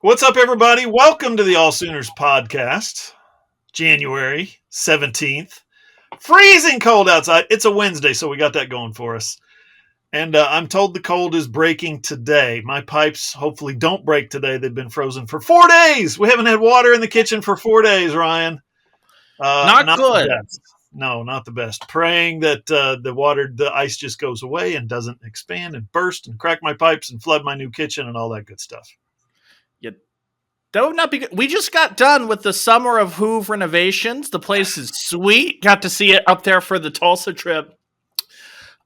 What's up, everybody? Welcome to the AllSooners Podcast, January 17th. Freezing cold outside. It's a Wednesday, so we got that going for us. And I'm told the cold is breaking today. My pipes hopefully don't break today. They've been frozen for 4 days. We haven't had water in the kitchen for 4 days, Ryan. Not good. The best. No, not the best. Praying that the ice just goes away and doesn't expand and burst and crack my pipes and flood my new kitchen and all that good stuff. That would not be good. We just got done with the Summer of Hoover renovations. The place is sweet. Got to see it up there for the Tulsa trip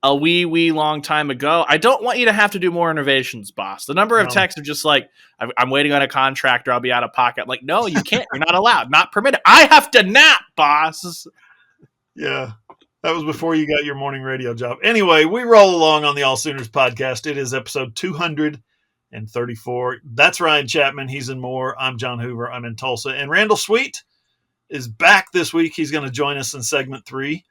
a wee long time ago. I don't want you to have to do more renovations, boss. The number of texts are just like, I'm waiting on a contractor. I'll be out of pocket. I'm like, no, you can't. You're not allowed. Not permitted. I have to nap, boss. Yeah, that was before you got your morning radio job. Anyway, we roll along on the AllSooners Podcast. It is episode 234. That's Ryan Chapman. He's in Moore. I'm John Hoover. I'm in Tulsa. And Randall Sweet is back this week. He's going to join us in segment 3.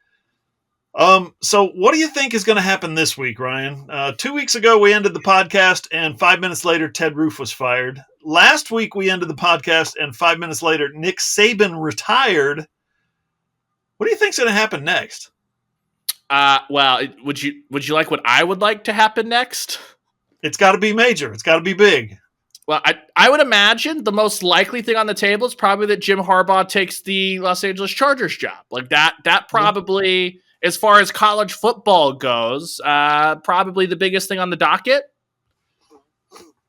So what do you think is going to happen this week, Ryan? 2 weeks ago, we ended the podcast, and 5 minutes later, Ted Roof was fired. Last week, we ended the podcast, and 5 minutes later, Nick Saban retired. What do you think is going to happen next? Well, would you like what I would like to happen next? It's got to be major. It's got to be big. Well, I would imagine the most likely thing on the table is probably that Jim Harbaugh takes the Los Angeles Chargers job. Like that probably, as far as college football goes, probably the biggest thing on the docket.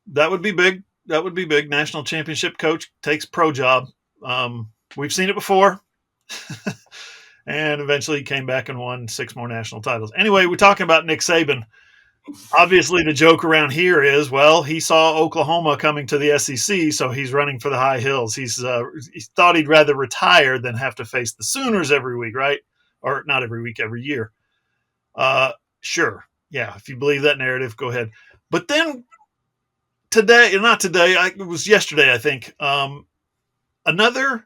That would be big. That would be big. National championship coach takes pro job. We've seen it before. And eventually came back and won 6 more national titles. Anyway, we're talking about Nick Saban. Obviously, the joke around here is, well, he saw Oklahoma coming to the SEC, so he's running for the high hills. He thought he'd rather retire than have to face the Sooners every week, right? Or not every week, every year. Sure. Yeah, if you believe that narrative, go ahead. But then it was yesterday, I think, another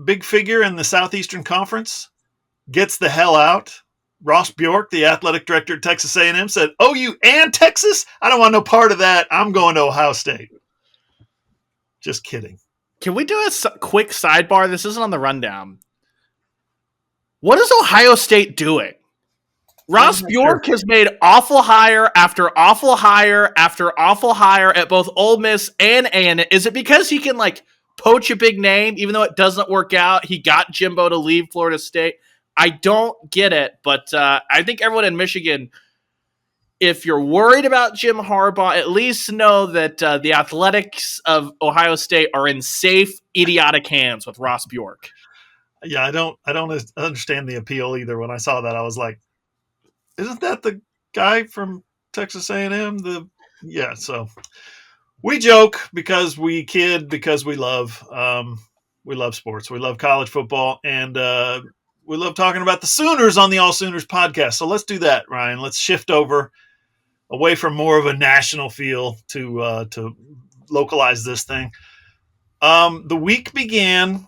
big figure in the Southeastern Conference gets the hell out. Ross Bjork, the athletic director at Texas A&M, said, OU and Texas? I don't want no part of that. I'm going to Ohio State. Just kidding. Can we do a quick sidebar? This isn't on the rundown. What is Ohio State doing? Ross Bjork has made awful hire after awful hire after awful hire at both Ole Miss and A&M. Is it because he can, poach a big name, even though it doesn't work out? He got Jimbo to leave Florida State. I don't get it, but I think everyone in Michigan, if you're worried about Jim Harbaugh, at least know that the athletics of Ohio State are in safe, idiotic hands with Ross Bjork. Yeah, I don't understand the appeal either. When I saw that, I was like, isn't that the guy from Texas A&M? So we joke because we kid, because we love sports. We love college football, and we love talking about the Sooners on the AllSooners Podcast. So let's do that, Ryan. Let's shift over away from more of a national feel to localize this thing. The week began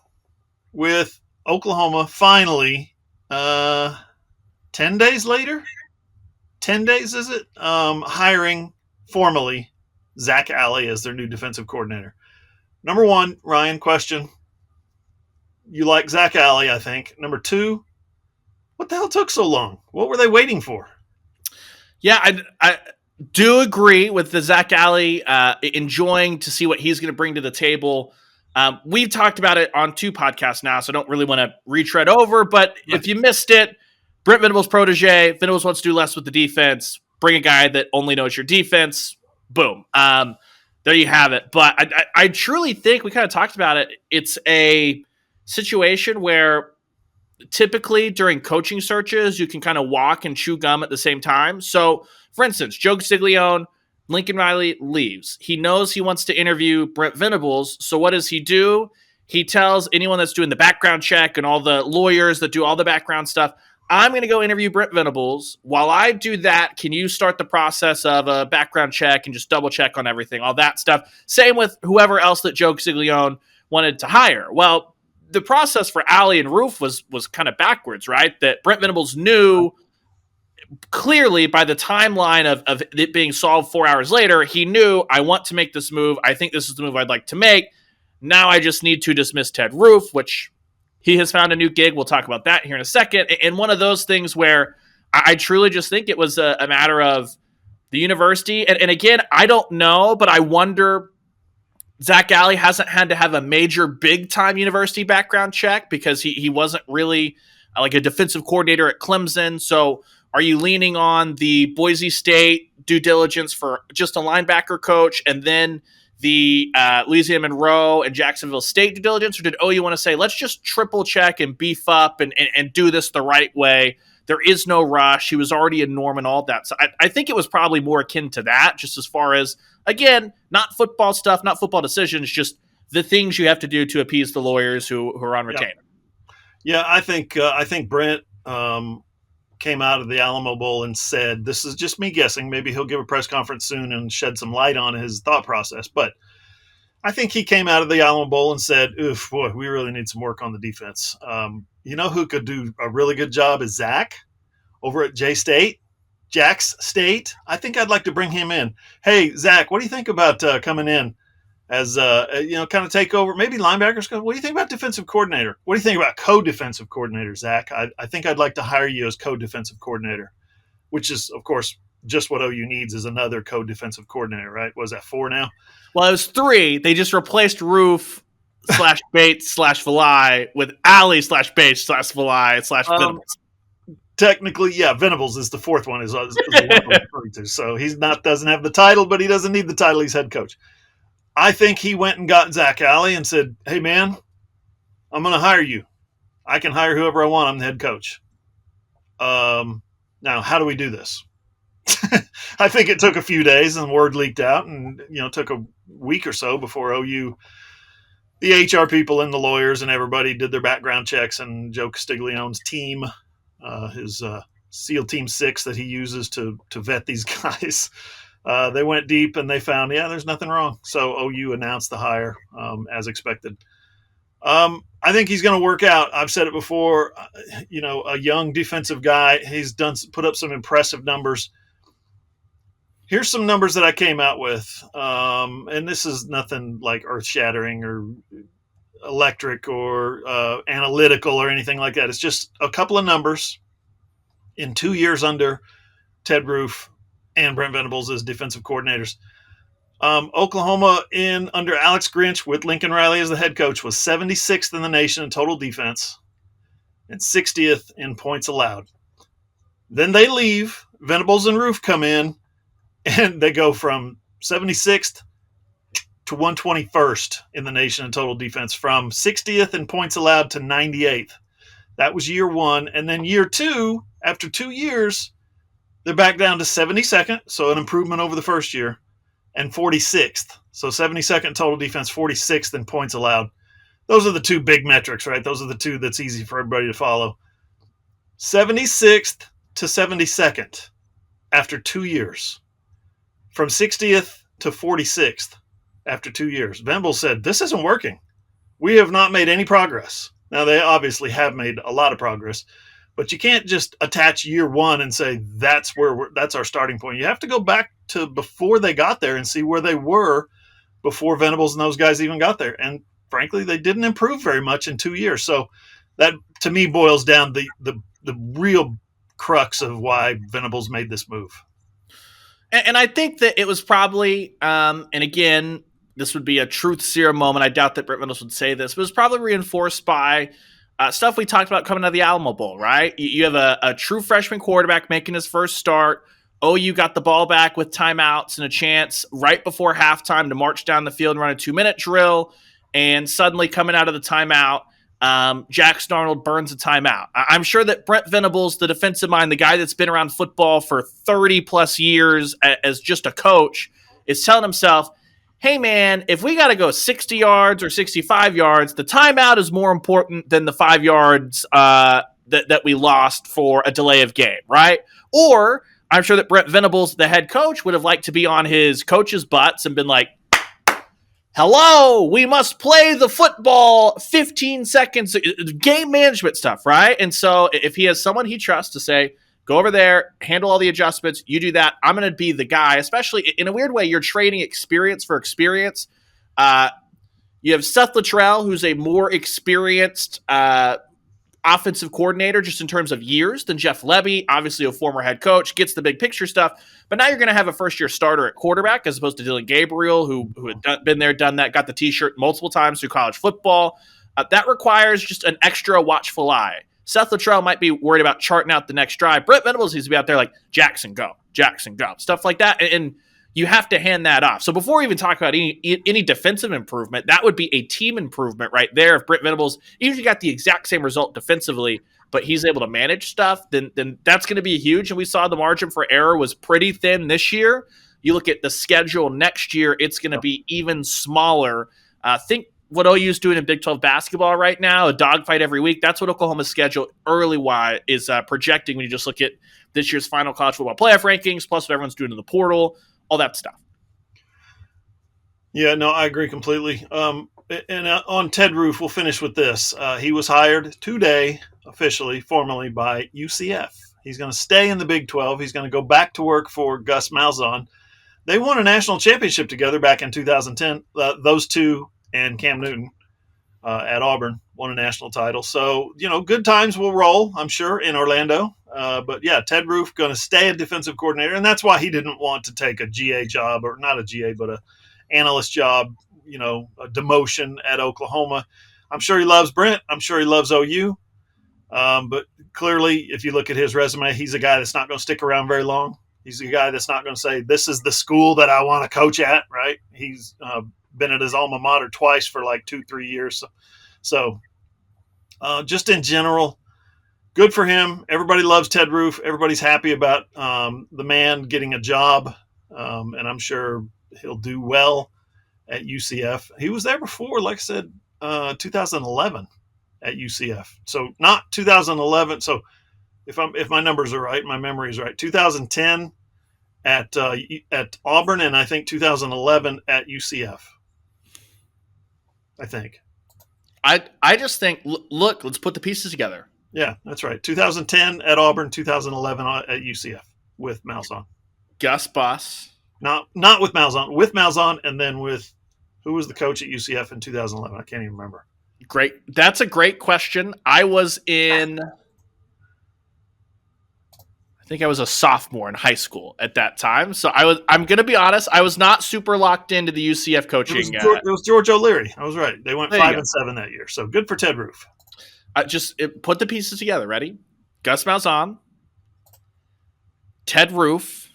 with Oklahoma finally, 10 days later, 10 days is it? Hiring formally Zac Alley as their new defensive coordinator. Number one, Ryan, question. You like Zac Alley, I think. Number 2, what the hell took so long? What were they waiting for? Yeah, I do agree with the Zac Alley, enjoying to see what he's going to bring to the table. We've talked about it on 2 podcasts now, so I don't really want to retread over. But if you missed it, Brent Venables' protege, Venables wants to do less with the defense. Bring a guy that only knows your defense. Boom. There you have it. But I truly think, we kind of talked about it, it's a situation where typically during coaching searches, you can kind of walk and chew gum at the same time. So, for instance, Joe Giglione, Lincoln Riley leaves. He knows he wants to interview Brent Venables. So what does he do? He tells anyone that's doing the background check and all the lawyers that do all the background stuff, I'm going to go interview Brent Venables. While I do that, can you start the process of a background check and just double check on everything, all that stuff? Same with whoever else that Joe Giglione wanted to hire. Well, the process for Alley and Roof was kind of backwards, right? That Brent Venables knew clearly by the timeline of it being solved 4 hours later, he knew, I want to make this move. I think this is the move I'd like to make. Now I just need to dismiss Ted Roof, which he has found a new gig. We'll talk about that here in a second. And one of those things where I truly just think it was a matter of the university. And again, I don't know, but I wonder, Zac Alley hasn't had to have a major big-time university background check because he wasn't really like a defensive coordinator at Clemson. So are you leaning on the Boise State due diligence for just a linebacker coach and then the Louisiana Monroe and Jacksonville State due diligence? Or did OU want to say, let's just triple check and beef up and do this the right way? There is no rush. He was already a norm and all that. So I think it was probably more akin to that, just as far as, again, not football stuff, not football decisions, just the things you have to do to appease the lawyers who are on retainer. Yeah, I think Brent came out of the Alamo Bowl and said, this is just me guessing, maybe he'll give a press conference soon and shed some light on his thought process, but I think he came out of the Alamo Bowl and said, oof, boy, we really need some work on the defense. You know who could do a really good job is Zach over at Jack's State. I think I'd like to bring him in. Hey, Zach, what do you think about coming in as, kind of take over? Maybe linebackers. What do you think about defensive coordinator? What do you think about co-defensive coordinator, Zach? I think I'd like to hire you as co-defensive coordinator, which is, of course, just what OU needs is another co-defensive coordinator, right? Was that 4 now? Well, it was 3. They just replaced Roof / Bates / Valai with Alley / Bates / Valai / Venables. Technically, yeah, Venables is the 4th one, is the one I'm referring to. So doesn't have the title, but he doesn't need the title. He's head coach. I think he went and got Zac Alley and said, hey, man, I'm going to hire you. I can hire whoever I want. I'm the head coach. Now, how do we do this? I think it took a few days and word leaked out and, took a week or so before OU, the HR people and the lawyers and everybody did their background checks, and Joe Castiglione's team, his SEAL Team 6 that he uses to vet these guys, they went deep and they found, there's nothing wrong. So OU announced the hire as expected. I think he's going to work out. I've said it before, a young defensive guy. He's put up some impressive numbers. Here's some numbers that I came out with, and this is nothing like earth-shattering or electric or analytical or anything like that. It's just a couple of numbers in 2 years under Ted Roof and Brent Venables as defensive coordinators. Oklahoma under Alex Grinch with Lincoln Riley as the head coach was 76th in the nation in total defense and 60th in points allowed. Then they leave. Venables and Roof come in, and they go from 76th to 121st in the nation in total defense, from 60th in points allowed to 98th. That was year 1. And then year 2, after 2 years, they're back down to 72nd, so an improvement over the first year, and 46th. So 72nd total defense, 46th in points allowed. Those are the 2 big metrics, right? Those are the 2 that's easy for everybody to follow. 76th to 72nd after 2 years. From 60th to 46th after 2 years. Venables said, this isn't working. We have not made any progress. Now, they obviously have made a lot of progress, but you can't just attach year 1 and say that's our starting point. You have to go back to before they got there and see where they were before Venables and those guys even got there. And frankly, they didn't improve very much in 2 years. So that, to me, boils down the real crux of why Venables made this move. And I think that it was probably, and again, this would be a truth serum moment. I doubt that Brent Venables would say this, but it was probably reinforced by stuff we talked about coming out of the Alamo Bowl, right? You have a true freshman quarterback making his first start. OU got the ball back with timeouts and a chance right before halftime to march down the field and run a 2-minute drill. And suddenly coming out of the timeout, Jack Starnold burns a timeout. I'm sure that Brent Venables, the defensive mind, the guy that's been around football for 30 plus years as just a coach, is telling himself, hey man, if we got to go 60 yards or 65 yards, the timeout is more important than the 5 yards that we lost for a delay of game, right? Or I'm sure that Brent Venables, the head coach, would have liked to be on his coach's butts and been like, hello, we must play the football 15 seconds, game management stuff, right? And so if he has someone he trusts to say, Go over there, handle all the adjustments. You do that. I'm going to be the guy, especially in a weird way. You're trading experience for experience. You have Seth Luttrell, who's a more experienced offensive coordinator just in terms of years than Jeff Lebby, obviously a former head coach, gets the big picture stuff. But now you're going to have a first-year starter at quarterback as opposed to Dylan Gabriel, who had been there, done that, got the T-shirt multiple times through college football. That requires just an extra watchful eye. Seth Luttrell might be worried about charting out the next drive. Brent Venables needs to be out there like, Jackson, go, stuff like that. And you have to hand that off. So before we even talk about any defensive improvement, that would be a team improvement right there. If Brent Venables, even if you got the exact same result defensively, but he's able to manage stuff, then that's going to be huge. And we saw the margin for error was pretty thin this year. You look at the schedule next year, it's going to be even smaller. Think what OU is doing in Big 12 basketball right now, a dogfight every week. That's what Oklahoma's schedule early-wise is projecting when you just look at this year's final college football playoff rankings, plus what everyone's doing in the portal, all that stuff. Yeah, no, I agree completely. And on Ted Roof, we'll finish with this. He was hired today, officially, formally, by UCF. He's going to stay in the Big 12. He's going to go back to work for Gus Malzahn. They won a national championship together back in 2010. Those two and Cam Newton at Auburn won a national title. So, good times will roll, I'm sure, in Orlando. But, yeah, Ted Roof going to stay a defensive coordinator, and that's why he didn't want to take a GA job, or not a GA, but a analyst job, a demotion at Oklahoma. I'm sure he loves Brent. I'm sure he loves OU. But clearly, if you look at his resume, he's a guy that's not going to stick around very long. He's a guy that's not going to say, this is the school that I want to coach at, right? He's been at his alma mater twice for like 2-3 years. So just in general, good for him. Everybody loves Ted Roof. Everybody's happy about the man getting a job. And I'm sure he'll do well at UCF. He was there before, like I said, 2011 at UCF. So not 2011. So if my numbers are right, my memory is right, 2010 at Auburn, and I think 2011 at UCF. I think. I just think, look, let's put the pieces together. Yeah, that's right. 2010 at Auburn, 2011 at UCF with Malzahn. Gus Bus. Not with Malzahn, and then with who was the coach at UCF in 2011? I can't even remember. Great. That's a great question. I was a sophomore in high school at that time. So I'm going to be honest, I was not super locked into the UCF coaching. It was George O'Leary. I was right. They went 5-7 that year. So good for Ted Roof. Put the pieces together. Ready? Gus Malzahn, Ted Roof,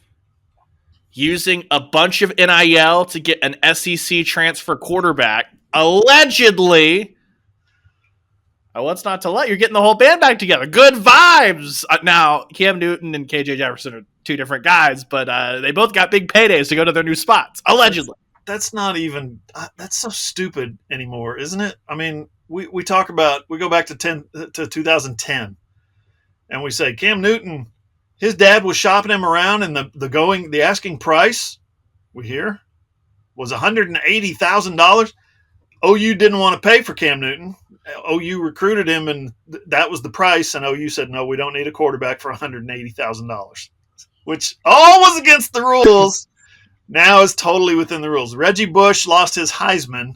using a bunch of NIL to get an SEC transfer quarterback, allegedly. What's not to let? You're getting the whole band back together. Good vibes. Now, Cam Newton and KJ Jefferson are two different guys, but they both got big paydays to go to their new spots, allegedly. That's not even that's so stupid anymore, isn't it? I mean, we go back to 2010, and we say Cam Newton, his dad was shopping him around, and the asking price we hear was $180,000. OU didn't want to pay for Cam Newton. OU recruited him, and that was the price. And OU said, no, we don't need a quarterback for $180,000, which all was against the rules. Now is totally within the rules. Reggie Bush lost his Heisman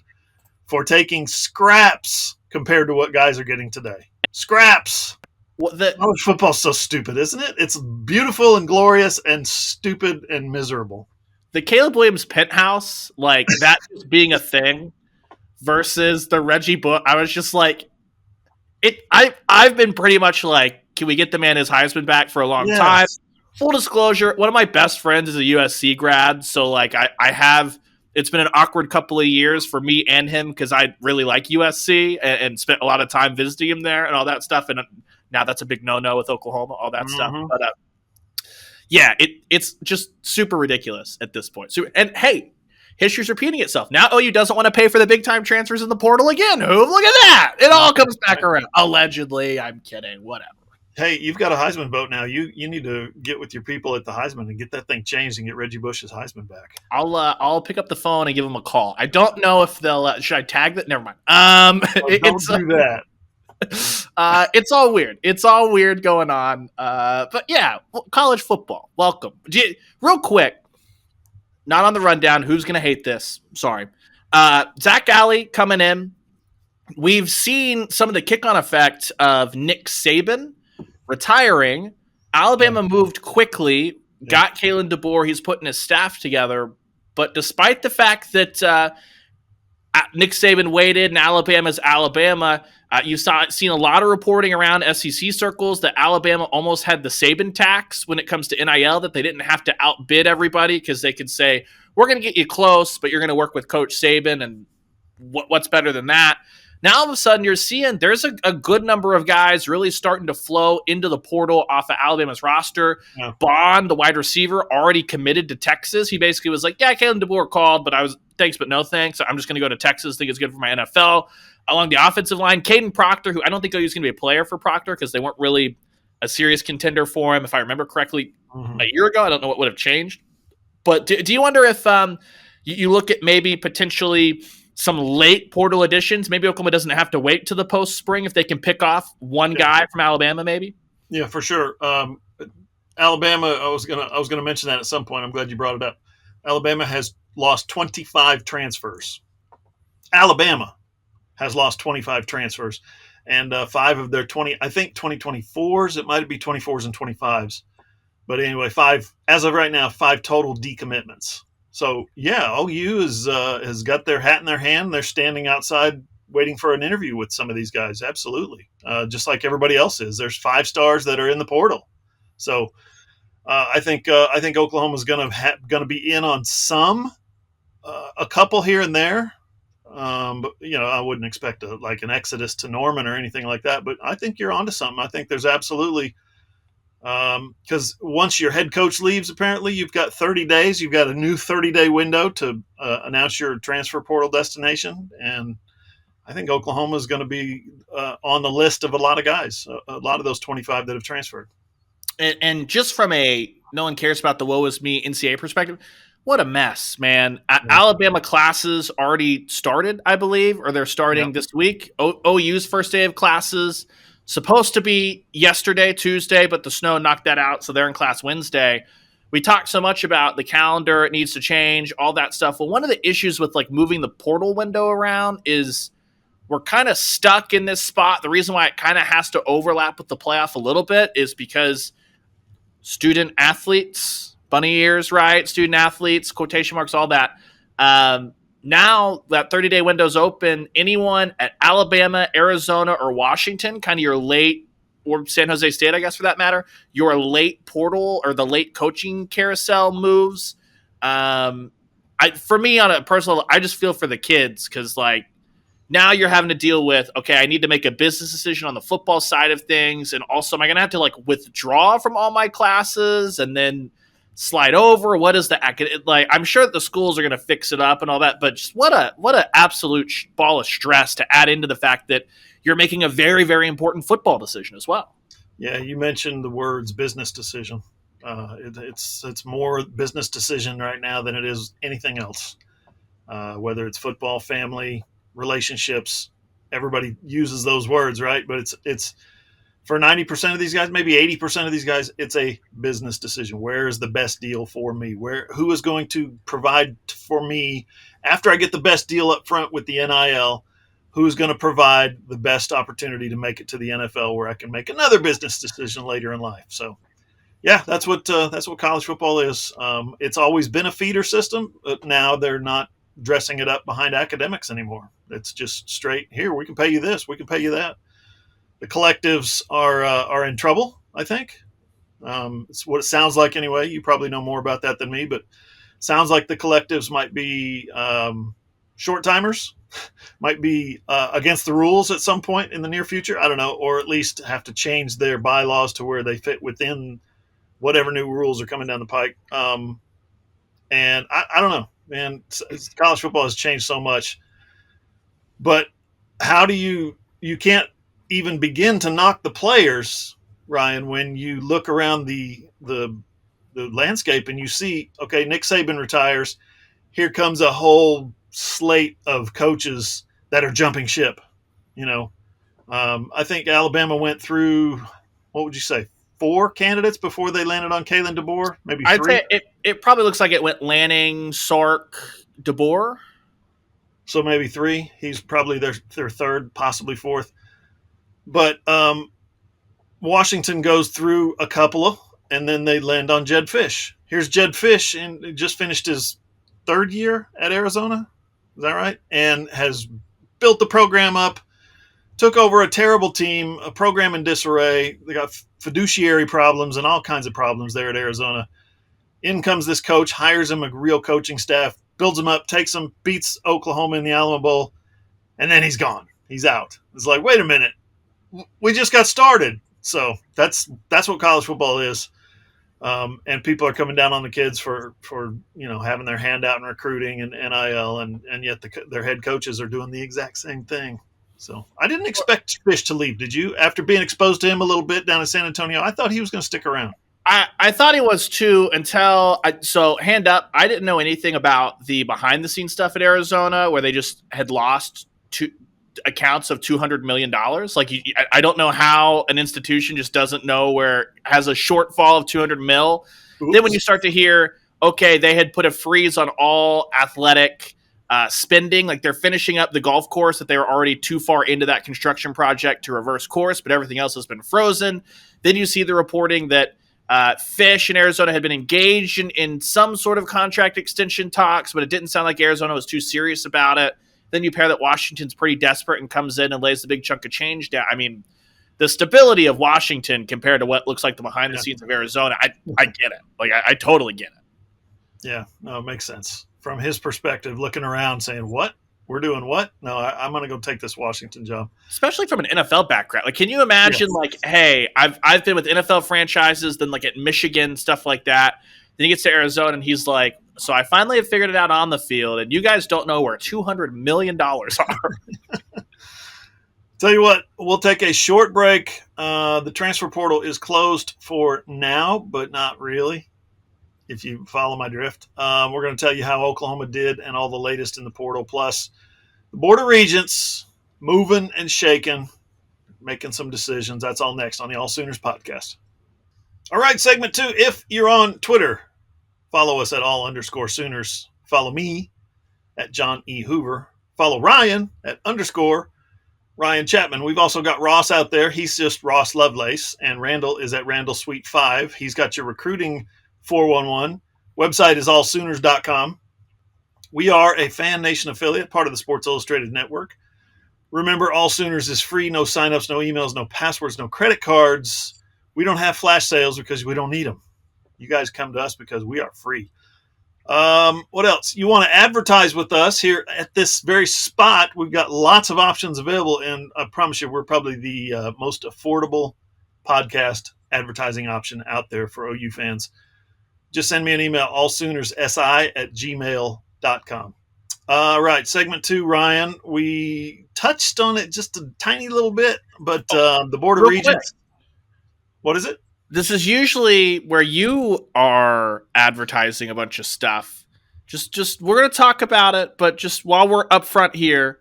for taking scraps compared to what guys are getting today. Scraps. College football's so stupid, isn't it? It's beautiful and glorious and stupid and miserable. The Caleb Williams penthouse, like that just being a thing, versus the Reggie Bush. I was just like, I've been pretty much like, can we get the man his Heisman back for a long time? Full disclosure, one of my best friends is a USC grad, so like I have. It's been an awkward couple of years for me and him because I really like USC and spent a lot of time visiting him there and all that stuff. And now that's a big no-no with Oklahoma, all that stuff. But yeah, it's just super ridiculous at this point. So, and hey, history's repeating itself. Now OU doesn't want to pay for the big-time transfers in the portal again. Look at that. It all comes back around. Allegedly. I'm kidding. Whatever. Hey, you've got a Heisman vote now. You need to get with your people at the Heisman and get that thing changed and get Reggie Bush's Heisman back. I'll pick up the phone and give them a call. I don't know if they'll should I tag that? Never mind. Don't do that. It's all weird. It's all weird going on. But yeah, college football. Welcome. Real quick, not on the rundown. Who's going to hate this? Sorry. Zac Alley coming in. We've seen some of the kick-on effect of Nick Saban retiring. Alabama moved quickly, got Kalen DeBoer. He's putting his staff together. But despite the fact that Nick Saban waited and Alabama's Alabama, you've seen a lot of reporting around SEC circles that Alabama almost had the Saban tax when it comes to NIL, that they didn't have to outbid everybody because they could say, we're going to get you close, but you're going to work with Coach Saban, and what's better than that? Now, all of a sudden, you're seeing there's a good number of guys really starting to flow into the portal off of Alabama's roster. Yeah. Bond, the wide receiver, already committed to Texas. He basically was like, yeah, Kalen DeBoer called, but I was thanks but no thanks. So I'm just going to go to Texas. Think it's good for my NFL. Along the offensive line, Caden Proctor, who I don't think he was going to be a player for Proctor because they weren't really a serious contender for him, if I remember correctly, a year ago. I don't know what would have changed. But do you wonder if you look at maybe potentially some late portal additions? Maybe Oklahoma doesn't have to wait to the post-spring if they can pick off one guy from Alabama, maybe? Yeah, for sure. Alabama, I was gonna mention that at some point. I'm glad you brought it up. Alabama has lost 25 transfers. Alabama has lost 25 transfers. And 5 of their 20, I think 2024s, it might be 24s and 25s. But anyway, 5, as of right now, 5 total decommitments. So, yeah, OU has got their hat in their hand. They're standing outside waiting for an interview with some of these guys. Absolutely. Just like everybody else is. There's 5 stars that are in the portal. So I think Oklahoma's going to be in on some, a couple here and there. But, I wouldn't expect an exodus to Norman or anything like that. But I think you're onto something. I think there's absolutely – because once your head coach leaves, apparently you've got 30 days. You've got a new 30-day window to announce your transfer portal destination. And I think Oklahoma is going to be on the list of a lot of guys, a lot of those 25 that have transferred. And just from no one cares about the woe is me NCAA perspective, what a mess, man. Yeah. Alabama classes already started, I believe, or they're starting this week. OU's first day of classes supposed to be yesterday, Tuesday, but the snow knocked that out, so they're in class Wednesday. We talked so much about the calendar, it needs to change, all that stuff. Well, one of the issues with moving the portal window around is we're kind of stuck in this spot. The reason why it kind of has to overlap with the playoff a little bit is because student athletes, bunny ears, right? Student athletes, quotation marks, all that. Now that 30-day window is open, anyone at Alabama, Arizona, or Washington, kind of your late, or San Jose State, I guess, for that matter, your late portal or the late coaching carousel moves. For me, on a personal level, I just feel for the kids because, now you're having to deal with, okay, I need to make a business decision on the football side of things, and also am I going to have to, withdraw from all my classes and then slide over? What is I'm sure that the schools are going to fix it up and all that, but just what a absolute ball of stress to add into the fact that you're making a very, very important football decision as well. Yeah, you mentioned the words business decision. It's more business decision right now than it is anything else. Whether it's football, family, relationships, everybody uses those words, right? But it's for 90% of these guys, maybe 80% of these guys, it's a business decision. Where is the best deal for me? Who is going to provide for me after I get the best deal up front with the NIL? Who's going to provide the best opportunity to make it to the NFL where I can make another business decision later in life? So, yeah, that's what college football is. It's always been a feeder system, but now they're not dressing it up behind academics anymore. It's just straight, here, we can pay you this, we can pay you that. The collectives are in trouble, I think. It's what it sounds like anyway. You probably know more about that than me, but it sounds like the collectives might be short-timers, might be against the rules at some point in the near future. I don't know, or at least have to change their bylaws to where they fit within whatever new rules are coming down the pike. And I don't know, man. College football has changed so much. But how do you can't even begin to knock the players, Ryan, when you look around the landscape and you see, okay, Nick Saban retires. Here comes a whole slate of coaches that are jumping ship. I think Alabama went through, what would you say, 4 candidates before they landed on Kalen DeBoer? Maybe I'd 3? say it probably looks like it went Lanning, Sark, DeBoer. So maybe 3. He's probably their third, possibly fourth. But Washington goes through a couple, and then they land on Jed Fish. Here's Jed Fish, and just finished his 3rd year at Arizona. Is that right? And has built the program up, took over a terrible team, a program in disarray. They got fiduciary problems and all kinds of problems there at Arizona. In comes this coach, hires him a real coaching staff, builds him up, takes him, beats Oklahoma in the Alamo Bowl, and then he's gone. He's out. It's like, wait a minute. We just got started. So that's what college football is. And people are coming down on the kids for having their hand out in recruiting and NIL, and yet their head coaches are doing the exact same thing. So I didn't expect Fish to leave. Did you? After being exposed to him a little bit down in San Antonio, I thought he was going to stick around. I thought he was too so hand up. I didn't know anything about the behind the scenes stuff at Arizona where they just had lost 2 accounts of $200 million. Like I don't know how an institution just doesn't know where has a shortfall of 200 mil. Oops. Then when you start to hear, okay, they had put a freeze on all athletic spending, like they're finishing up the golf course that they were already too far into that construction project to reverse course, but everything else has been frozen. Then you see the reporting that Fish in Arizona had been engaged in some sort of contract extension talks, but it didn't sound like Arizona was too serious about it. Then you pair that Washington's pretty desperate and comes in and lays the big chunk of change down. I mean, the stability of Washington compared to what looks like the behind the scenes of Arizona, I get it. Like I totally get it. Yeah, no, it makes sense. From his perspective, looking around saying, what? We're doing what? No, I'm going to go take this Washington job. Especially from an NFL background. Like, can you imagine, hey, I've been with NFL franchises, then like at Michigan, stuff like that. Then he gets to Arizona and he's like, so I finally have figured it out on the field, and you guys don't know where $200 million are. Tell you what, we'll take a short break. The transfer portal is closed for now, but not really, if you follow my drift. We're going to tell you how Oklahoma did and all the latest in the portal, plus the Board of Regents moving and shaking, making some decisions. That's all next on the AllSooners Podcast. All right, segment 2. If you're on Twitter, follow us at @all_Sooners. Follow me at John E. Hoover. Follow Ryan at _Ryan Chapman. We've also got Ross out there. He's just Ross Lovelace. And Randall is at Randall Sweet 5. He's got your recruiting 411. Website is allsooners.com. We are a Fan Nation affiliate, part of the Sports Illustrated Network. Remember, AllSooners is free. No signups, no emails, no passwords, no credit cards. We don't have flash sales because we don't need them. You guys come to us because we are free. What else? You want to advertise with us here at this very spot? We've got lots of options available, and I promise you we're probably the most affordable podcast advertising option out there for OU fans. Just send me an email, allsoonersi@gmail.com. All right, segment 2, Ryan. We touched on it just a tiny little bit, but the Board of Regents. What is it? This is usually where you are advertising a bunch of stuff. Just we're going to talk about it, but just while we're up front here,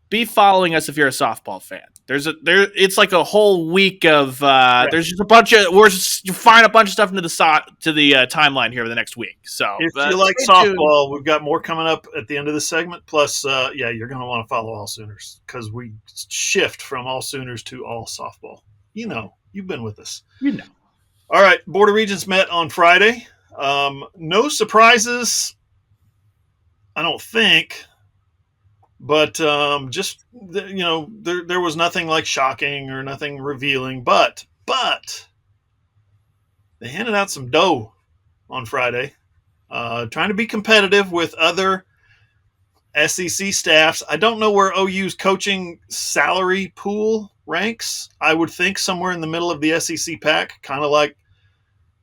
be following us if you're a softball fan. It's like a whole week of there's just a bunch of you find a bunch of stuff into the timeline here for the next week. So if you like softball, we've got more coming up at the end of the segment. Plus, you're going to want to follow All-Sooners because we shift from All-Sooners to all softball. You've been with us. All right, Board of Regents met on Friday. No surprises, I don't think. But there was nothing like shocking or nothing revealing. But they handed out some dough on Friday, trying to be competitive with other SEC staffs. I don't know where OU's coaching salary pool ranks. I would think somewhere in the middle of the SEC pack, kind of like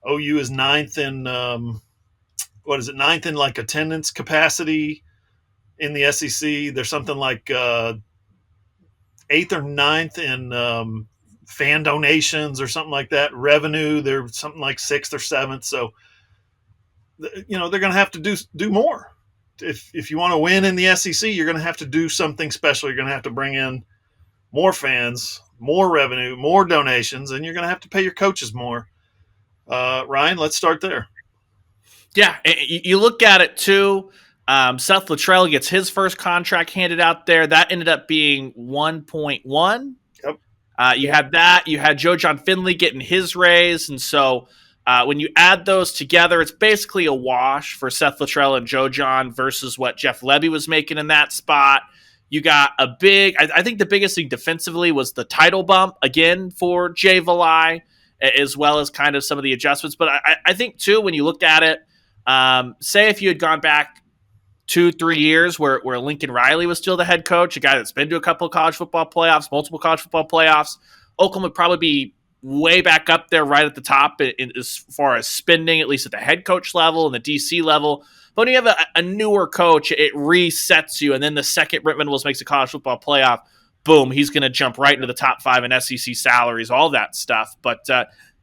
OU is ninth in ninth in like attendance capacity in the SEC. There's something like 8th or 9th in fan donations or something like that. Revenue, they're something like 6th or 7th. So, they're going to have to do more. If you want to win in the SEC, you're going to have to do something special. You're going to have to bring in more fans, more revenue, more donations, and you're going to have to pay your coaches more. Ryan, let's start there. Yeah, you look at it too. Seth Luttrell gets his first contract handed out there. That ended up being 1.1. Yep. You had that. You had Joe John Finley getting his raise. And so when you add those together, it's basically a wash for Seth Luttrell and Joe John versus what Jeff Lebby was making in that spot. You got a big, I think the biggest thing defensively was the title bump, again, for Jay Valai, as well as kind of some of the adjustments. But I think, too, when you looked at it, say if you had gone back 2-3 years where Lincoln Riley was still the head coach, a guy that's been to a couple of college football playoffs, multiple college football playoffs, Oklahoma would probably be way back up there right at the top as far as spending, at least at the head coach level and the DC level. But when you have a newer coach, it resets you. And then the second Brent Venables makes a college football playoff, boom, he's going to jump right into the top 5 in SEC salaries, all that stuff. But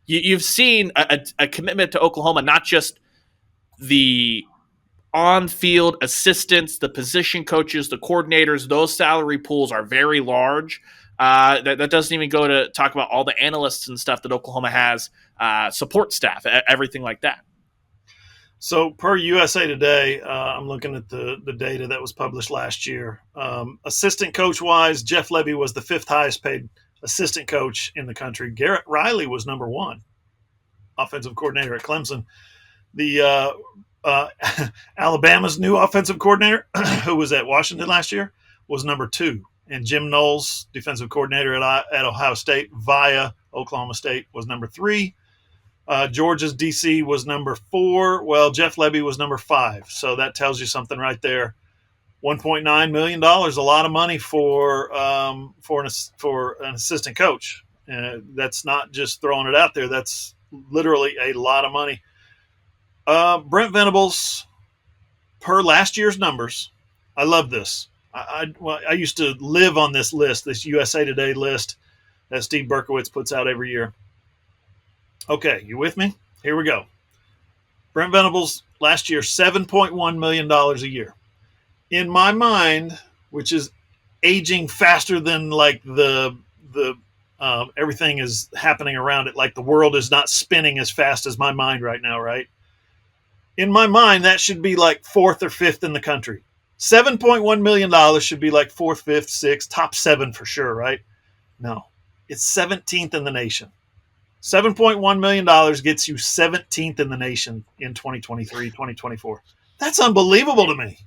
you've seen a commitment to Oklahoma, not just the on-field assistants, the position coaches, the coordinators. Those salary pools are very large. That doesn't even go to talk about all the analysts and stuff that Oklahoma has, support staff, everything like that. So per USA Today, I'm looking at the data that was published last year. Assistant coach-wise, Jeff Lebby was the 5th highest paid assistant coach in the country. Garrett Riley was number 1, offensive coordinator at Clemson. The Alabama's new offensive coordinator, who was at Washington last year, was number 2. And Jim Knowles, defensive coordinator at Ohio State via Oklahoma State, was number 3. Georgia's DC was number 4. Well, Jeff Lebby was number 5. So that tells you something right there. $1.9 million, a lot of money for an assistant coach. That's not just throwing it out there. That's literally a lot of money. Brent Venables, per last year's numbers, I love this. I used to live on this list, this USA Today list that Steve Berkowitz puts out every year. Okay, you with me? Here we go. Brent Venables, last year, $7.1 million a year. In my mind, which is aging faster than like the everything is happening around it, like the world is not spinning as fast as my mind right now, right? In my mind, that should be like 4th or 5th in the country. $7.1 million should be like 4th, 5th, 6th, top 7 for sure, right? No, it's 17th in the nation. $7.1 million gets you 17th in the nation in 2023, 2024. That's unbelievable to me.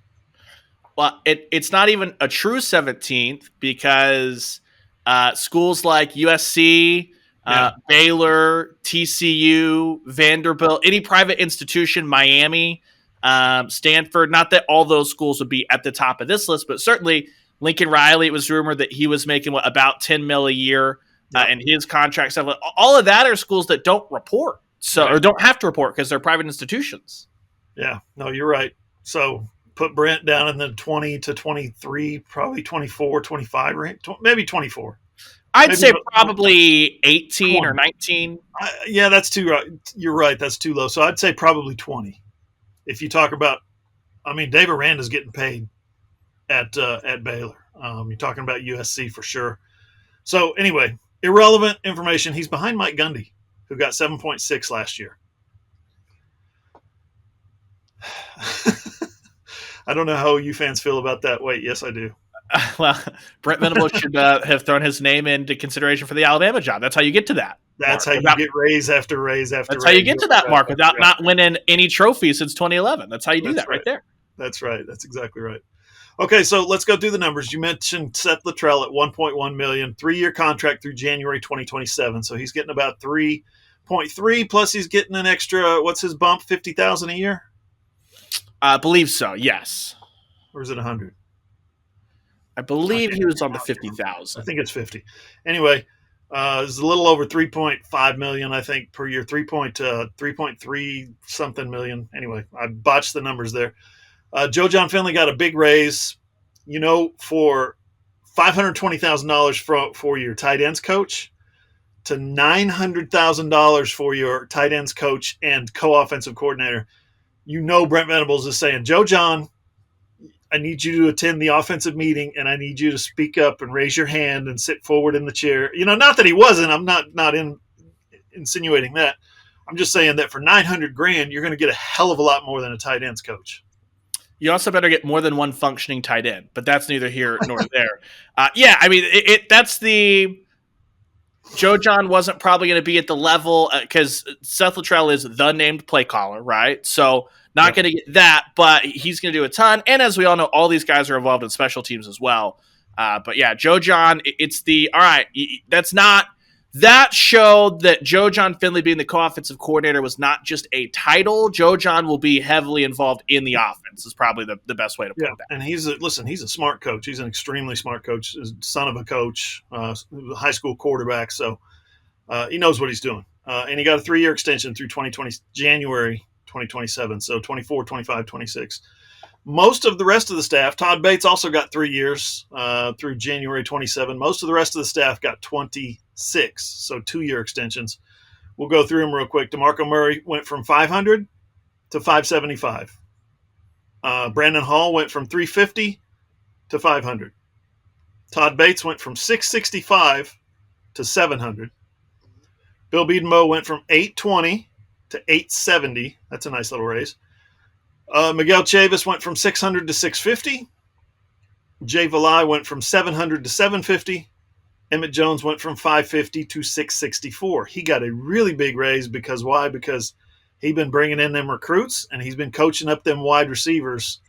Well, it's not even a true 17th because schools like USC, Baylor, TCU, Vanderbilt, any private institution, Miami, Stanford, not that all those schools would be at the top of this list, but certainly Lincoln Riley, it was rumored that he was making about $10 million a year in his contract stuff. All of that are schools that don't report, or don't have to report because they're private institutions. Yeah, no, you're right. So put Brent down in the 20 to 23, probably 24, 25 range, maybe 24. I'd say probably 18 20. Or 19. Yeah, that's too right. You're right. That's too low. So I'd say probably 20. If you talk about, Dave Aranda's getting paid at Baylor. You're talking about USC for sure. So anyway, irrelevant information. He's behind Mike Gundy, who got 7.6 last year. I don't know how you fans feel about that. Wait, yes, I do. Well, Brent Venables should have thrown his name into consideration for the Alabama job. That's how you get to that. That's how you get raise after raise after That's raise. how you get to that mark without not winning any trophies since 2011. That's how you do that right there. That's right. That's exactly right. Okay, so let's go through the numbers. You mentioned Seth Luttrell at $1.1 million, 3-year contract through January 2027. So he's getting about 3.3 plus he's getting an extra. What's his bump? $50,000 a year. I believe so. Yes. Or is it 100? I believe he was on the 50,000. I think it's 50. Anyway, it's a little over 3.5 million, I think, per year. 3.3 something million. Anyway, I botched the numbers there. Joe John Finley got a big raise, for $520,000 for your tight ends coach to $900,000 for your tight ends coach and co-offensive coordinator. Brent Venables is saying, Joe John, I need you to attend the offensive meeting, and I need you to speak up and raise your hand and sit forward in the chair. Not that he wasn't. I'm not insinuating that. I'm just saying that for $900,000, you're going to get a hell of a lot more than a tight ends coach. You also better get more than one functioning tight end, but that's neither here nor there. I mean, that's the Joe John wasn't probably going to be at the level because Seth Luttrell is the named play caller, right? So not going to get that, but he's going to do a ton. And as we all know, all these guys are involved in special teams as well. But yeah, Joe John, that showed that Joe John Finley being the co-offensive coordinator was not just a title. Joe John will be heavily involved in the offense is probably the best way to put that. And he's a smart coach. He's an extremely smart coach, son of a coach, high school quarterback. So he knows what he's doing. And he got a 3-year extension through January 2027. So 24, 25, 26. Most of the rest of the staff, Todd Bates also got 3 years through January 27. Most of the rest of the staff got 26, so 2-year extensions. We'll go through them real quick. DeMarco Murray went from 500 to 575. Brandon Hall went from 350 to 500. Todd Bates went from 665 to 700. Bill Beedenbow went from 820 to 870. That's a nice little raise. Miguel Chavis went from 600 to 650. Jay Valai went from 700 to 750. Emmett Jones went from 550 to 664. He got a really big raise because why? Because he's been bringing in them recruits and he's been coaching up them wide receivers.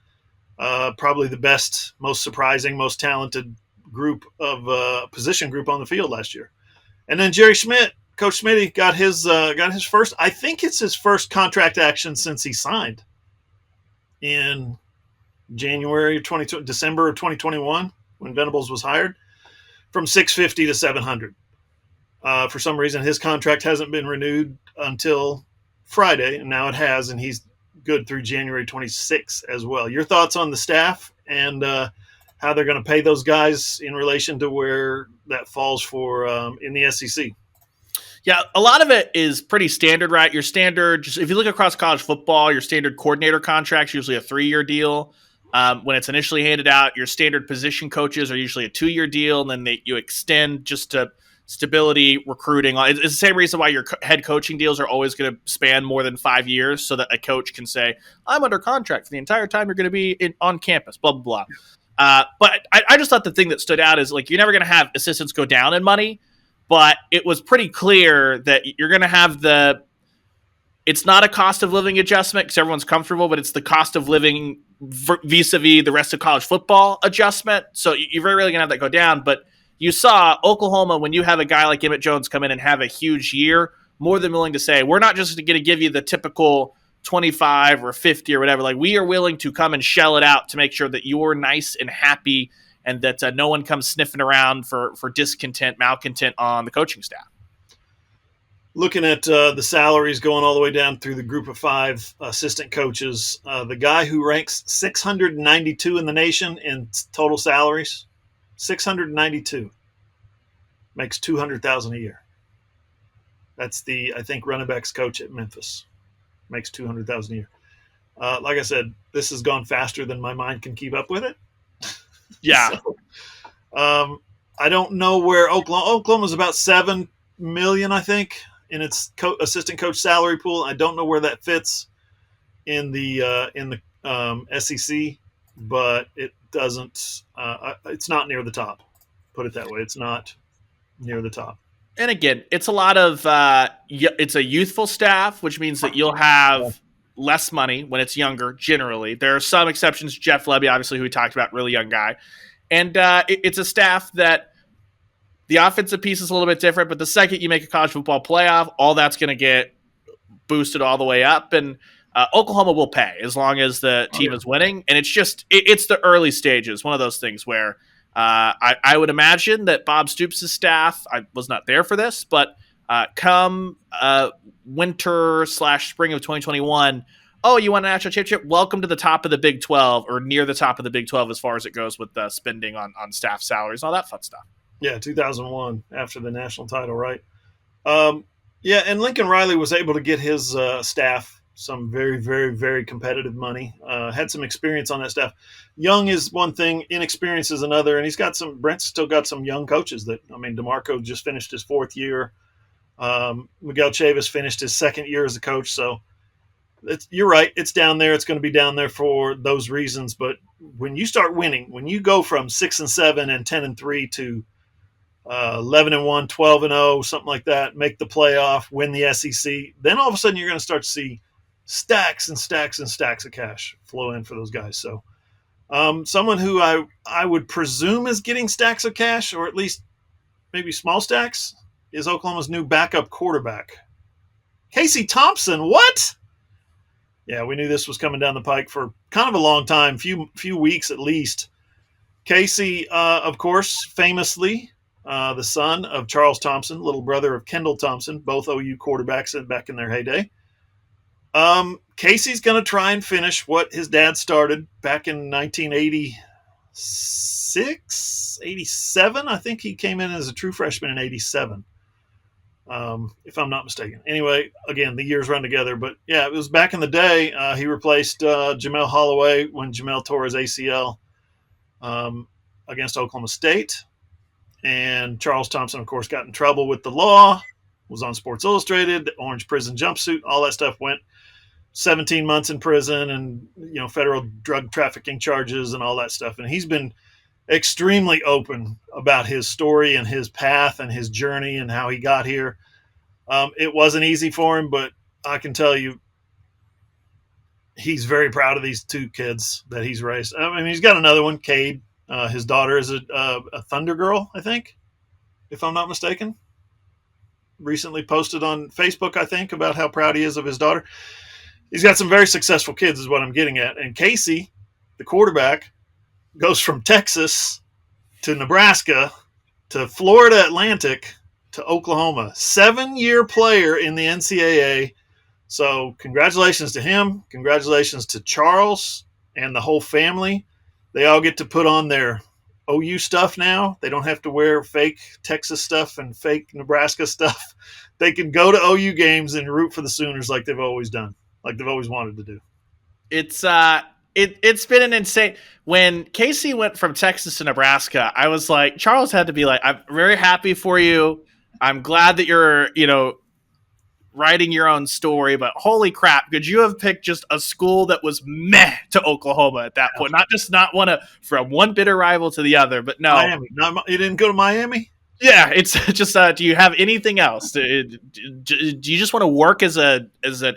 Probably the best, most surprising, most talented group of position group on the field last year. And then Jerry Schmidt, Coach Smitty, got his first. I think it's his first contract action since he signed in December of 2021 when Venables was hired, from 650 to 700. For some reason, his contract hasn't been renewed until Friday, and now it has, and he's good through January 26 as well. Your thoughts on the staff and how they're going to pay those guys in relation to where that falls for in the SEC? Yeah, a lot of it is pretty standard, right? Your standard, just if you look across college football, your standard coordinator contract's usually a 3-year deal. When it's initially handed out, your standard position coaches are usually a 2-year deal, and then you extend just to stability, recruiting. It's the same reason why your head coaching deals are always going to span more than 5 years, so that a coach can say, I'm under contract for the entire time you're going to be on campus, blah, blah, blah. But I just thought the thing that stood out is, like, you're never going to have assistants go down in money, but it was pretty clear that you're going to have it's not a cost of living adjustment because everyone's comfortable, but it's the cost of living vis-a-vis the rest of college football adjustment. So you're very rarely going to have that go down. But you saw Oklahoma, when you have a guy like Emmett Jones come in and have a huge year, more than willing to say, we're not just going to give you the typical 25 or 50 or whatever. Like, we are willing to come and shell it out to make sure that you're nice and happy and that no one comes sniffing around for discontent, malcontent on the coaching staff. Looking at the salaries going all the way down through the group of 5 assistant coaches, the guy who ranks 692 in the nation in total salaries, 692, makes $200,000 a year. That's I think, running backs coach at Memphis, makes $200,000 a year. Like I said, this has gone faster than my mind can keep up with it. Yeah. So, I don't know where Oklahoma's about $7 million, I think, in its assistant coach salary pool. I don't know where that fits in the SEC, but it doesn't. It's not near the top. Put it that way. It's not near the top. And again, it's a lot of it's a youthful staff, which means that you'll have less money when it's younger. Generally, there are some exceptions. Jeff Lebby, obviously, who we talked about, really young guy, and it's a staff that. The offensive piece is a little bit different, but the second you make a college football playoff, all that's going to get boosted all the way up. And Oklahoma will pay as long as the team is winning. And it's just it's the early stages. One of those things where I would imagine that Bob Stoops' staff, I was not there for this, but come winter/spring of 2021, oh, you want a national championship? Welcome to the top of the Big 12 or near the top of the Big 12 as far as it goes with spending on staff salaries and all that fun stuff. Yeah, 2001 after the national title, right? Yeah, and Lincoln Riley was able to get his staff some very, very, very competitive money. Had some experience on that staff. Young is one thing, inexperience is another, and he's got some. Brent's still got some young coaches that. I mean, DeMarco just finished his 4th year. Miguel Chavis finished his 2nd year as a coach. So you're right. It's down there. It's going to be down there for those reasons. But when you start winning, when you go from 6-7 and 10-3 to 11-1, 12-0, something like that, make the playoff, win the SEC, then all of a sudden you're going to start to see stacks and stacks and stacks of cash flow in for those guys. So someone who I would presume is getting stacks of cash, or at least maybe small stacks, is Oklahoma's new backup quarterback. Casey Thompson, what? Yeah, we knew this was coming down the pike for kind of a long time, few weeks at least. Casey, of course, famously the son of Charles Thompson, little brother of Kendall Thompson, both OU quarterbacks back in their heyday. Casey's going to try and finish what his dad started back in 1986, 87. I think he came in as a true freshman in 87. If I'm not mistaken. Anyway, again, the years run together, but yeah, it was back in the day. He replaced Jamel Holloway when Jamel tore his ACL against Oklahoma State. And Charles Thompson, of course, got in trouble with the law, was on Sports Illustrated, the orange prison jumpsuit, all that stuff went 17 months in prison and, federal drug trafficking charges and all that stuff. And he's been extremely open about his story and his path and his journey and how he got here. It wasn't easy for him, but I can tell you he's very proud of these 2 kids that he's raised. I mean, he's got another one, Cade. His daughter is a Thunder girl, I think, if I'm not mistaken. Recently posted on Facebook, I think, about how proud he is of his daughter. He's got some very successful kids is what I'm getting at. And Casey, the quarterback, goes from Texas to Nebraska to Florida Atlantic to Oklahoma. 7-year player in the NCAA. So congratulations to him. Congratulations to Charles and the whole family. They all get to put on their OU stuff now. They don't have to wear fake Texas stuff and fake Nebraska stuff. They can go to OU games and root for the Sooners like they've always done, like they've always wanted to do. It's been an insane. When Casey went from Texas to Nebraska, I was like, Charles had to be like, I'm very happy for you. I'm glad that you're, writing your own story, but holy crap, could you have picked just a school that was meh to Oklahoma at that point? Not from one bitter rival to the other, but no. Miami. You didn't go to Miami? Yeah, it's just, do you have anything else? Do you just want to work as an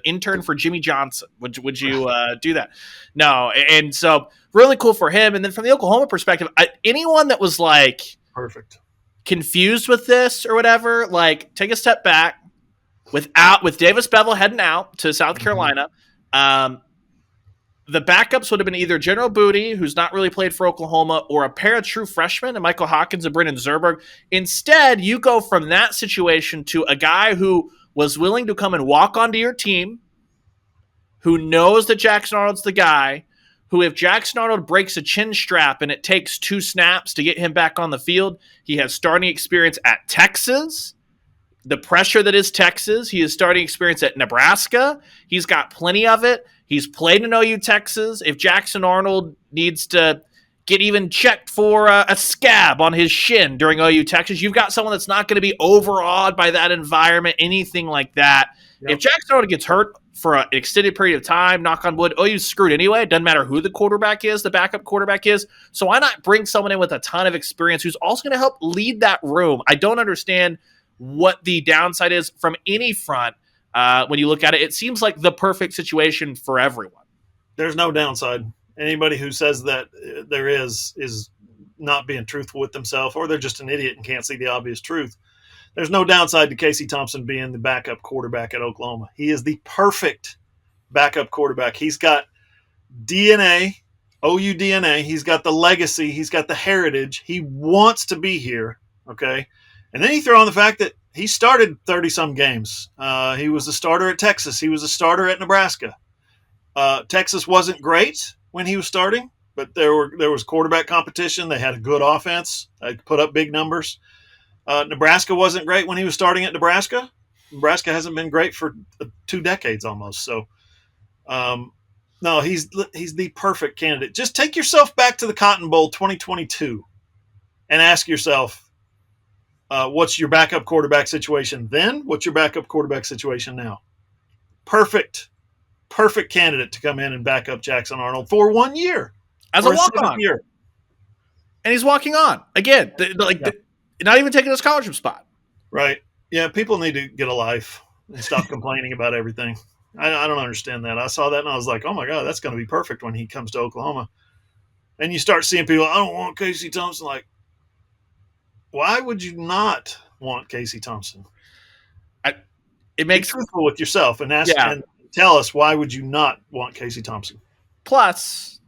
intern for Jimmy Johnson? Would you do that? No, and so really cool for him. And then from the Oklahoma perspective, anyone that was like perfect confused with this or whatever, like take a step back. With Davis Bevel heading out to South Carolina, the backups would have been either General Booty, who's not really played for Oklahoma, or a pair of true freshmen, and Michael Hawkins and Brendan Zerberg. Instead, you go from that situation to a guy who was willing to come and walk onto your team, who knows that Jackson Arnold's the guy, who if Jackson Arnold breaks a chin strap and it takes 2 snaps to get him back on the field, he has starting experience at Texas. The pressure that is Texas. He has starting experience at Nebraska. He's got plenty of it. He's played in OU Texas. If Jackson Arnold needs to get even checked for a scab on his shin during OU Texas, you've got someone that's not going to be overawed by that environment, anything like that. Yep. If Jackson Arnold gets hurt for an extended period of time, knock on wood, OU's screwed anyway. It doesn't matter who the quarterback is, the backup quarterback is. So why not bring someone in with a ton of experience who's also going to help lead that room? I don't understand what the downside is from any front. When you look at it, it seems like the perfect situation for everyone. There's no downside. Anybody who says that there is not being truthful with themselves, or they're just an idiot and can't see the obvious truth. There's no downside to Casey Thompson being the backup quarterback at Oklahoma. He is the perfect backup quarterback. He's got DNA, OU DNA. He's got the legacy. He's got the heritage. He wants to be here, okay? And then you throw on the fact that he started 30-some games. He was a starter at Texas. He was a starter at Nebraska. Texas wasn't great when he was starting, but there was quarterback competition. They had a good offense. They put up big numbers. Nebraska wasn't great when he was starting at Nebraska. Nebraska hasn't been great for 2 decades almost. So No, he's the perfect candidate. Just take yourself back to the Cotton Bowl 2022 and ask yourself, what's your backup quarterback situation then? What's your backup quarterback situation now? Perfect candidate to come in and back up Jackson Arnold for 1 year. As a walk-on. Year. And he's walking on. Again, not even taking a scholarship spot. Right. Yeah, people need to get a life and stop complaining about everything. I don't understand that. I saw that and I was like, oh my God, that's going to be perfect when he comes to Oklahoma. And you start seeing people, I don't want Casey Thompson. Like, why would you not want Casey Thompson? It makes Be truthful with yourself and ask and tell us, why would you not want Casey Thompson? Plus,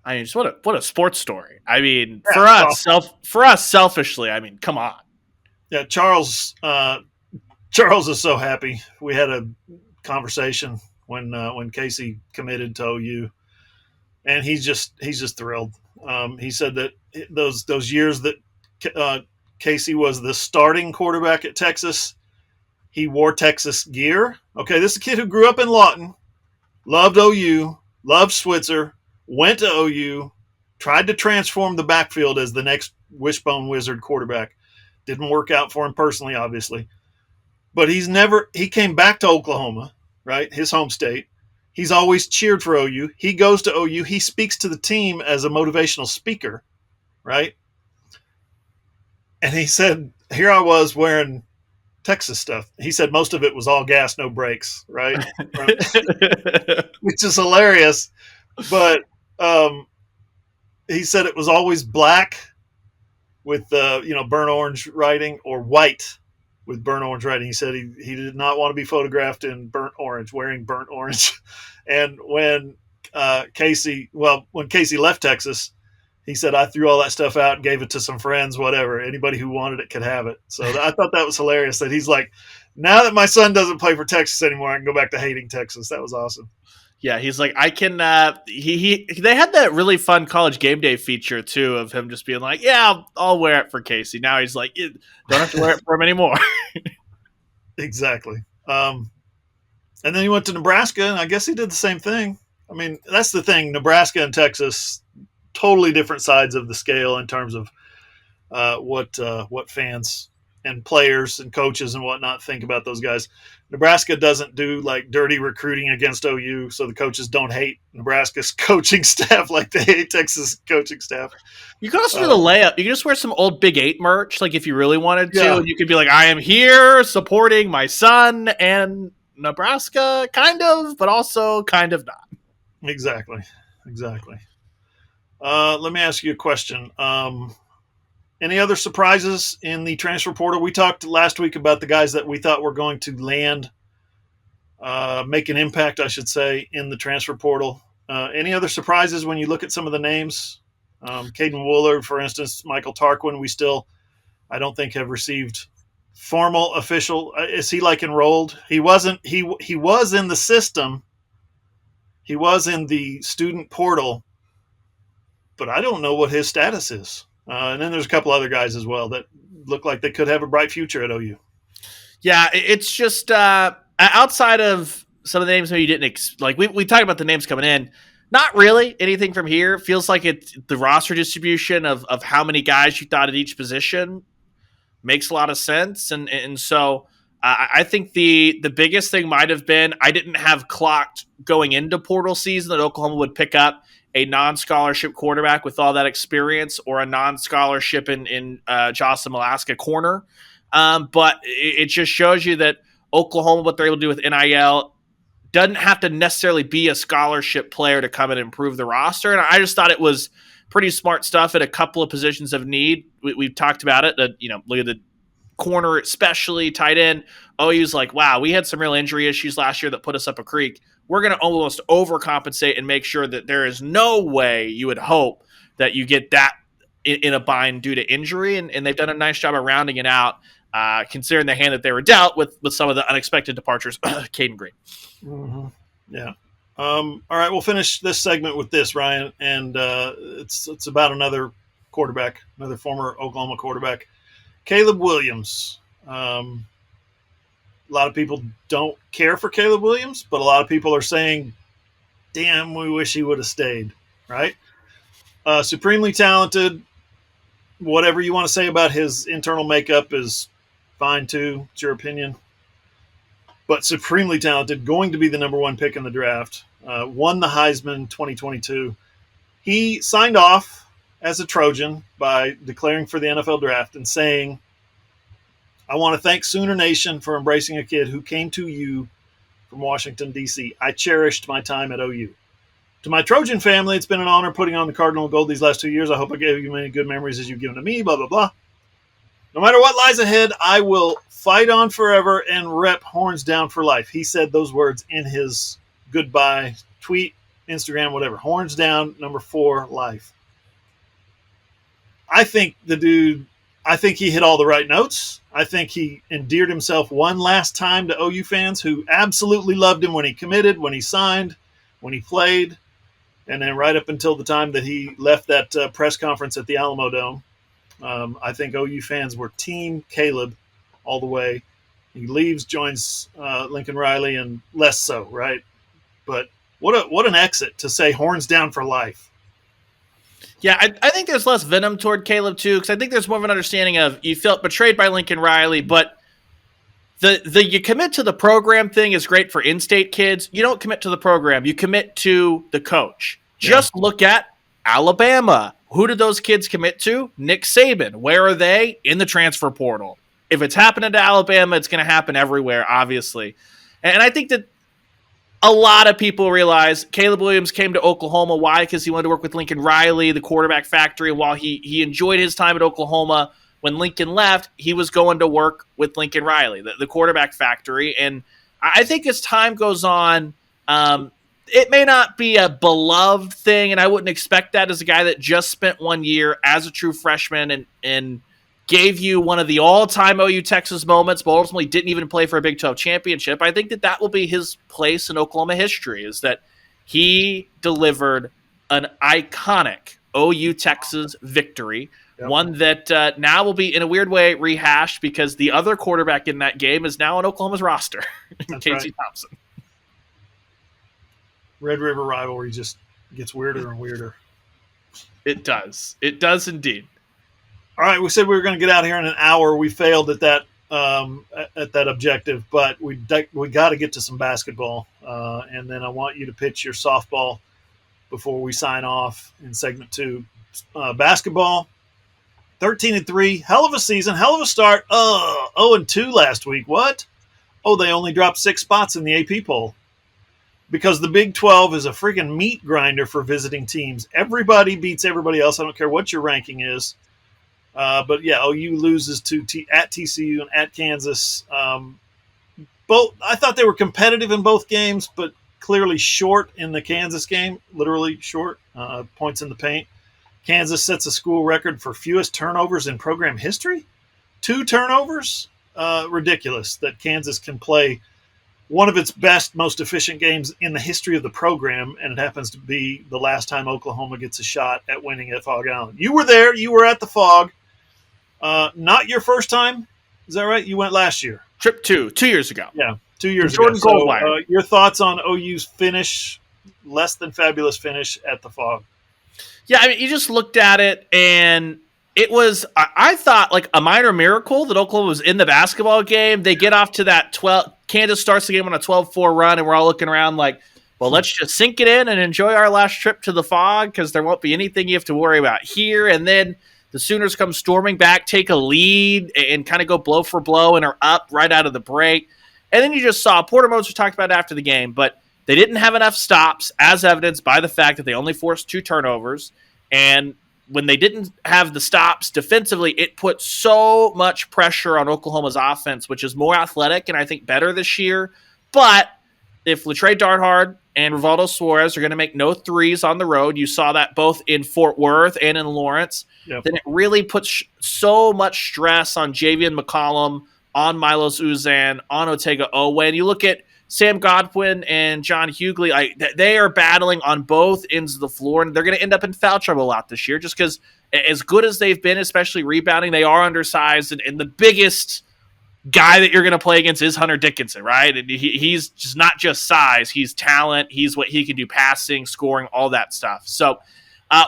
I mean, just what a sports story. I mean, for us selfishly, I mean, come on. Yeah, Charles is so happy. We had a conversation when Casey committed to OU, and he's just thrilled. He said that those years that Casey was the starting quarterback at Texas, he wore Texas gear. Okay, this is a kid who grew up in Lawton, loved OU, loved Switzer, went to OU, tried to transform the backfield as the next Wishbone Wizard quarterback. Didn't work out for him personally, obviously. But he came back to Oklahoma, right? His home state. He's always cheered for OU. He goes to OU. He speaks to the team as a motivational speaker, right? And he said, here I was wearing Texas stuff. He said most of it was all gas, no brakes, right? Which is hilarious. But he said it was always black with burnt orange writing, or white with burnt orange writing. He said he did not want to be photographed in wearing burnt orange. And when Casey left Texas, he said, I threw all that stuff out and gave it to some friends, whatever. Anybody who wanted it could have it. So I thought that was hilarious that he's like, now that my son doesn't play for Texas anymore, I can go back to hating Texas. That was awesome. Yeah, he's like, I can. They had that really fun College Game Day feature too of him just being like, yeah, I'll wear it for Casey. Now he's like, don't have to wear it for him anymore. Exactly. And then he went to Nebraska, and I guess he did the same thing. I mean, that's the thing. Nebraska and Texas, totally different sides of the scale in terms of what fans and players and coaches and whatnot think about those guys. Nebraska doesn't do like dirty recruiting against OU, so the coaches don't hate Nebraska's coaching staff like they hate Texas coaching staff. You could also do the layup. You could just wear some old Big 8 merch, like if you really wanted to. Yeah. You could be like, I am here supporting my son and Nebraska, kind of, but also kind of not. Exactly. Let me ask you a question. Any other surprises in the transfer portal? We talked last week about the guys that we thought were going to land, make an impact, I should say, in the transfer portal. Any other surprises when you look at some of the names? Caden Woolard, for instance, Michael Tarquin, we still, I don't think, have received formal official. Is he like enrolled? He wasn't. He was in the system. He was in the student portal, but I don't know what his status is. And then there's a couple other guys as well that look like they could have a bright future at OU. Yeah, it's just outside of some of the names maybe you didn't we talked about the names coming in. Not really anything from here. Feels like it's the roster distribution of how many guys you thought at each position makes a lot of sense. And so I think the biggest thing might have been I didn't have clocked going into portal season that Oklahoma would pick up a non-scholarship quarterback with all that experience or a non-scholarship in Jocelyn Alaska corner. But it just shows you that Oklahoma, what they're able to do with NIL, doesn't have to necessarily be a scholarship player to come and improve the roster. And I just thought it was pretty smart stuff at a couple of positions of need. We've talked about it. Look at the corner, especially tight end. OU's like, wow, we had some real injury issues last year that put us up a creek. We're going to almost overcompensate and make sure that there is no way you would hope that you get that in a bind due to injury. And they've done a nice job of rounding it out, considering the hand that they were dealt with some of the unexpected departures. Caden Green. Mm-hmm. Yeah. All right, we'll finish this segment with this, Ryan. And it's about another quarterback, another former Oklahoma quarterback, Caleb Williams. A lot of people don't care for Caleb Williams, but a lot of people are saying, damn, we wish he would have stayed, right? Supremely talented. Whatever you want to say about his internal makeup is fine too. It's your opinion. But supremely talented, going to be the number one pick in the draft. Won the Heisman 2022. He signed off as a Trojan by declaring for the NFL draft and saying, I want to thank Sooner Nation for embracing a kid who came to you from Washington, D.C. I cherished my time at OU. To my Trojan family, it's been an honor putting on the Cardinal Gold these last 2 years. I hope I gave you many good memories as you've given to me, blah, blah, blah. No matter what lies ahead, I will fight on forever and rep horns down for life. He said those words in his goodbye tweet, Instagram, whatever. Horns down, number 4, life. I think he hit all the right notes. I think he endeared himself one last time to OU fans who absolutely loved him when he committed, when he signed, when he played, and then right up until the time that he left that press conference at the Alamo Dome. I think OU fans were team Caleb all the way. He leaves, joins Lincoln Riley, and less so, right? But what an exit to say horns down for life. Yeah, I think there's less venom toward Caleb, too, because I think there's more of an understanding of you felt betrayed by Lincoln Riley, but the you commit to the program thing is great for in-state kids. You don't commit to the program. You commit to the coach. Yeah. Just look at Alabama. Who did those kids commit to? Nick Saban. Where are they? In the transfer portal. If it's happening to Alabama, it's going to happen everywhere, obviously. And I think that a lot of people realize Caleb Williams came to Oklahoma. Why? Because he wanted to work with Lincoln Riley, the quarterback factory. And while he enjoyed his time at Oklahoma, when Lincoln left, he was going to work with Lincoln Riley, the quarterback factory. And I think as time goes on, it may not be a beloved thing, and I wouldn't expect that as a guy that just spent 1 year as a true freshman and gave you one of the all-time OU Texas moments, but ultimately didn't even play for a Big 12 championship. I think that will be his place in Oklahoma history, is that he delivered an iconic OU Texas victory, one that now will be, in a weird way, rehashed because the other quarterback in that game is now on Oklahoma's roster, Casey right. Thompson. Red River rivalry just gets weirder and weirder. It does. It does indeed. All right, we said we were going to get out here in an hour. We failed at that objective, but we got to get to some basketball, and then I want you to pitch your softball before we sign off in segment 2. Basketball, 13-3, hell of a season, hell of a start. 0-2 last week. What? Oh, they only dropped 6 spots in the AP poll. Because the Big 12 is a freaking meat grinder for visiting teams. Everybody beats everybody else. I don't care what your ranking is. But yeah, OU loses to at TCU and at Kansas. Both, I thought they were competitive in both games, but clearly short in the Kansas game. Literally short. Points in the paint. Kansas sets a school record for fewest turnovers in program history. 2 turnovers. Ridiculous that Kansas can play one of its best, most efficient games in the history of the program, and it happens to be the last time Oklahoma gets a shot at winning at Fog Island. You were there. You were at the Fog. Not your first time. Is that right? You went last year. Trip 2 years ago. Yeah, 2 years ago. So, your thoughts on OU's finish, less than fabulous finish at the Fog? Yeah, I mean, you just looked at it, and it was, I thought, like a minor miracle that Oklahoma was in the basketball game. They get off to that 12. Kansas starts the game on a 12-4 run, and we're all looking around like, well, let's just sink it in and enjoy our last trip to the Fog because there won't be anything you have to worry about here. And then the Sooners come storming back, take a lead, and kind of go blow for blow and are up right out of the break. And then you just saw, Porter Moser talked about it after the game, but they didn't have enough stops, as evidenced by the fact that they only forced 2 turnovers. And when they didn't have the stops defensively, it put so much pressure on Oklahoma's offense, which is more athletic and I think better this year. But if Latrey Darthard and Rivaldo Suarez are going to make no threes on the road, you saw that both in Fort Worth and in Lawrence, then it really puts so much stress on Javian McCollum, on Milos Uzan, on Otega Owen. You look at Sam Godwin and John Hughley, they are battling on both ends of the floor, and they're going to end up in foul trouble a lot this year just because as good as they've been, especially rebounding, they are undersized. And the biggest guy that you're going to play against is Hunter Dickinson, right? And he's just not just size, he's talent. He's what he can do, passing, scoring, all that stuff. So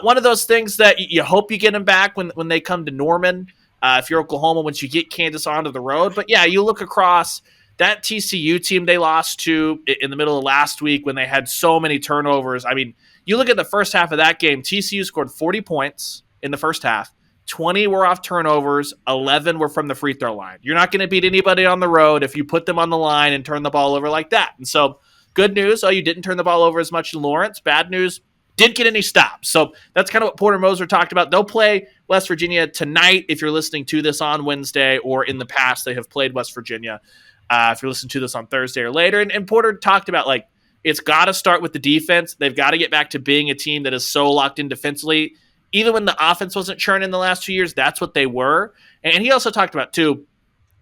one of those things that you hope you get him back when they come to Norman. If you're Oklahoma, once you get Kansas onto the road. But yeah, you look across that TCU team they lost to in the middle of last week when they had so many turnovers. I mean, you look at the first half of that game, TCU scored 40 points in the first half. 20 were off turnovers, 11 were from the free throw line. You're not going to beat anybody on the road if you put them on the line and turn the ball over like that. And so good news, you didn't turn the ball over as much in Lawrence. Bad news, didn't get any stops. So that's kind of what Porter Moser talked about. They'll play West Virginia tonight if you're listening to this on Wednesday, or in the past they have played West Virginia if you're listening to this on Thursday or later. And Porter talked about, like, it's got to start with the defense. They've got to get back to being a team that is so locked in defensively. Even when the offense wasn't churning the last 2 years, that's what they were. And he also talked about, too,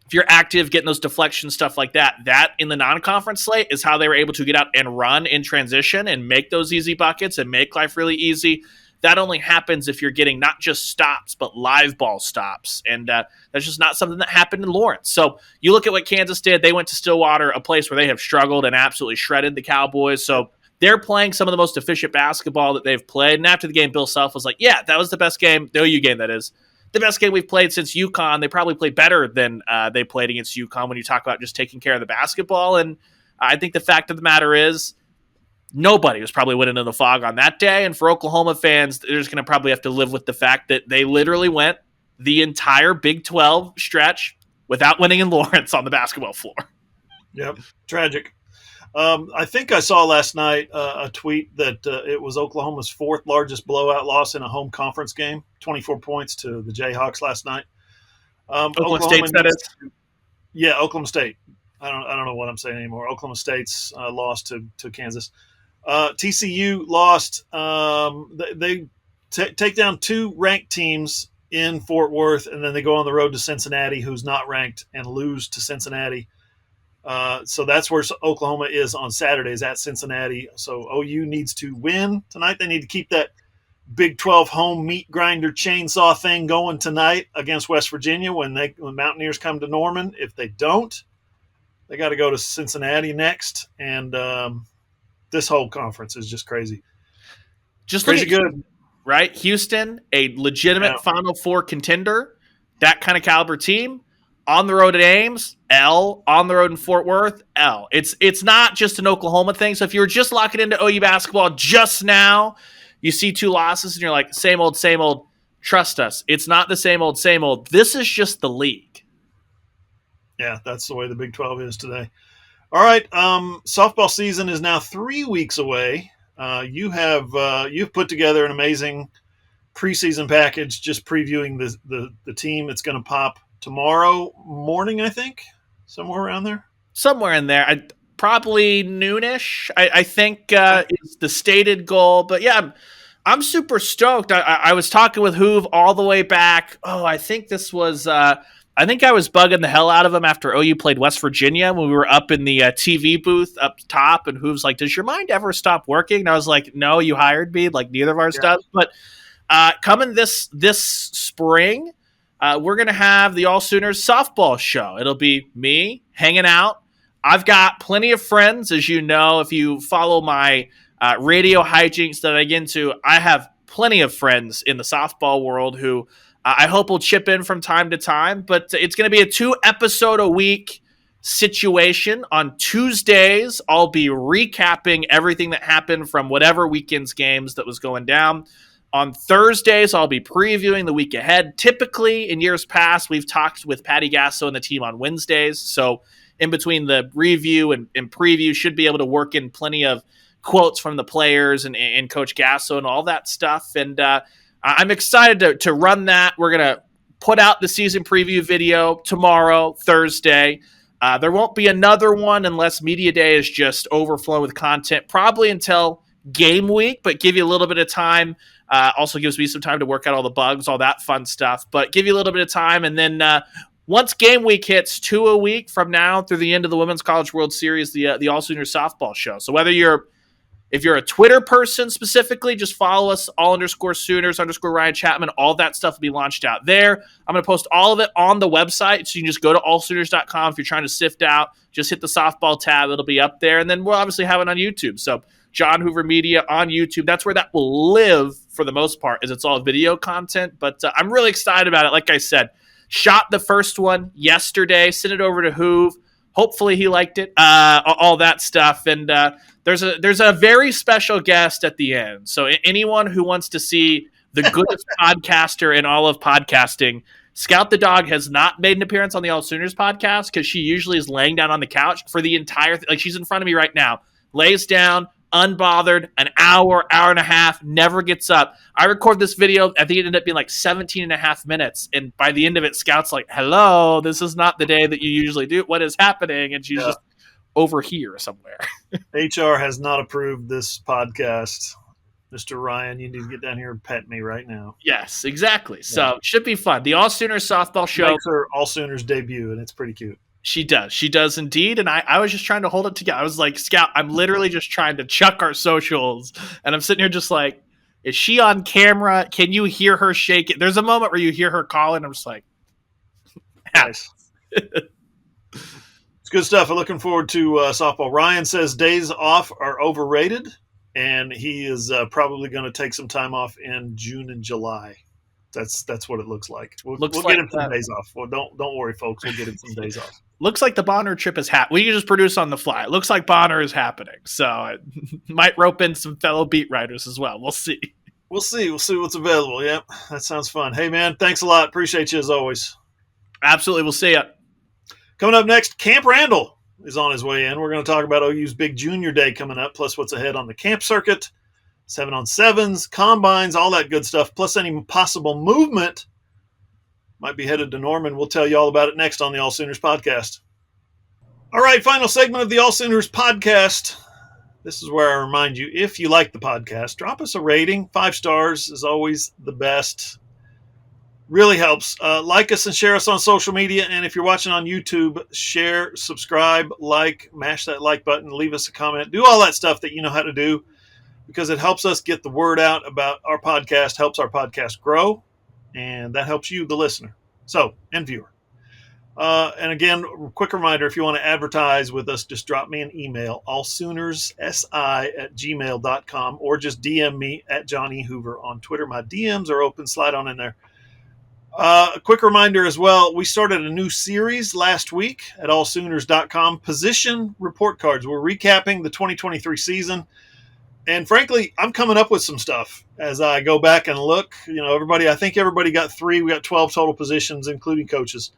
if you're active, getting those deflections, stuff like that, that in the non-conference slate is how they were able to get out and run in transition and make those easy buckets and make life really easy. That only happens if you're getting not just stops, but live ball stops. And that's just not something that happened in Lawrence. So you look at what Kansas did. They went to Stillwater, a place where they have struggled and absolutely shredded the Cowboys. So they're playing some of the most efficient basketball that they've played. And after the game, Bill Self was like, yeah, that was the best game, the OU game that is, the best game we've played since UConn. They probably played better than they played against UConn when you talk about just taking care of the basketball. And I think the fact of the matter is nobody was probably winning in the fog on that day. And for Oklahoma fans, they're just going to probably have to live with the fact that they literally went the entire Big 12 stretch without winning in Lawrence on the basketball floor. Yep, tragic. I think I saw last night a tweet that it was Oklahoma's fourth largest blowout loss in a home conference game, 24 points to the Jayhawks last night. Oklahoma State said it. Yeah, Oklahoma State. I don't know what I'm saying anymore. Oklahoma State's lost to Kansas. TCU lost. They take down two ranked teams in Fort Worth, and then they go on the road to Cincinnati, who's not ranked, and lose to Cincinnati. So that's where Oklahoma is on Saturdays, at Cincinnati. So OU needs to win tonight. They need to keep that Big 12 home meat grinder chainsaw thing going tonight against West Virginia when Mountaineers come to Norman. If they don't, they got to go to Cincinnati next. And this whole conference is just crazy. Just crazy good. Right? Houston, a legitimate Final Four contender, that kind of caliber team. On the road at Ames, L. On the road in Fort Worth, L. It's not just an Oklahoma thing. So if you were just locking into OU basketball just now, you see two losses and you're like, same old, same old. Trust us. It's not the same old, same old. This is just the league. Yeah, that's the way the Big 12 is today. All right, softball season is now 3 weeks away. You've put together an amazing preseason package just previewing the team that's going to pop tomorrow morning, I think, somewhere around there. Somewhere in there. Probably noonish, I think is the stated goal. But yeah, I'm super stoked. I was talking with Hoove all the way back. I think this was I think I was bugging the hell out of him after OU played West Virginia when we were up in the TV booth up top. And Hoove's like, does your mind ever stop working? And I was like, no, you hired me. Like, neither of ours does. But coming this spring, we're going to have the AllSooners softball show. It'll be me hanging out. I've got plenty of friends, as you know, if you follow my radio hijinks that I get into. I have plenty of friends in the softball world who I hope will chip in from time to time. But it's going to be a 2-episode-a-week situation. On Tuesdays, I'll be recapping everything that happened from whatever weekend's games that was going down. On Thursdays, I'll be previewing the week ahead. Typically, in years past, we've talked with Patty Gasso and the team on Wednesdays. So in between the review and preview, should be able to work in plenty of quotes from the players and Coach Gasso and all that stuff. And I'm excited to run that. We're going to put out the season preview video tomorrow, Thursday. There won't be another one unless Media Day is just overflowing with content, probably until game week, but give you a little bit of time. Also gives me some time to work out all the bugs, all that fun stuff, but give you a little bit of time. And then once game week hits, 2 a week from now through the end of the Women's College World Series, the AllSooners softball show. So whether you're If you're a Twitter person specifically, just follow us, all_Sooners_Ryan Chapman. All that stuff will be launched out there. I'm going to post all of it on the website, so you can just go to allsooners.com. If you're trying to sift out, just hit the softball tab. It'll be up there. And then we'll obviously have it on YouTube. So John Hoover Media on YouTube. That's where that will live for the most part, is it's all video content. But I'm really excited about it. Like I said, shot the first one yesterday, sent it over to Hoove. Hopefully he liked it, all that stuff. And there's a very special guest at the end. So anyone who wants to see the goodest podcaster in all of podcasting, Scout the dog has not made an appearance on the AllSooners podcast because she usually is laying down on the couch for the entire like she's in front of me right now, lays down, unbothered, an hour and a half, never gets up. I record this video. I think it ended up being like 17 and a half minutes. And by the end of it, Scout's like, hello, this is not the day that you usually do. What is happening? And she's just over here somewhere. HR has not approved this podcast. Mr. Ryan, you need to get down here and pet me right now. Yes, exactly. So it should be fun. The AllSooners softball show. Makes her AllSooners debut, and it's pretty cute. She does. She does indeed. And I was just trying to hold it together. I was like, Scout, I'm literally just trying to chuck our socials. And I'm sitting here just like, is she on camera? Can you hear her shake it? There's a moment where you hear her calling. I'm just like, nice. It's good stuff. I'm looking forward to softball. Ryan says days off are overrated, and he is probably going to take some time off in June and July. That's what it looks like. We'll get him some days off. Well, don't worry, folks. We'll get him some days off. Looks like the Bonner trip is happening. We can just produce on the fly. It looks like Bonner is happening. So it might rope in some fellow beat writers as well. We'll see. We'll see what's available. Yep, that sounds fun. Hey, man, thanks a lot. Appreciate you as always. Absolutely. We'll see you. Coming up next, Camp Randall is on his way in. We're going to talk about OU's big junior day coming up, plus what's ahead on the camp circuit, 7-on-7s, combines, all that good stuff, plus any possible movement might be headed to Norman. We'll tell you all about it next on the AllSooners Podcast. All right, final segment of the AllSooners Podcast. This is where I remind you, if you like the podcast, drop us a rating. 5 stars is always the best. Really helps. Like us and share us on social media. And if you're watching on YouTube, share, subscribe, like, mash that like button, leave us a comment. Do all that stuff that you know how to do, because it helps us get the word out about our podcast, helps our podcast grow, and that helps you, the listener, and viewer. And again, quick reminder, if you want to advertise with us, just drop me an email, allsoonersi@gmail.com, or just DM me at Johnny Hoover on Twitter. My DMs are open. Slide on in there. A quick reminder as well, we started a new series last week at allsooners.com, Position Report Cards. We're recapping the 2023 season. And frankly, I'm coming up with some stuff as I go back and look. I think everybody got 3. We got 12 total positions, including coaches.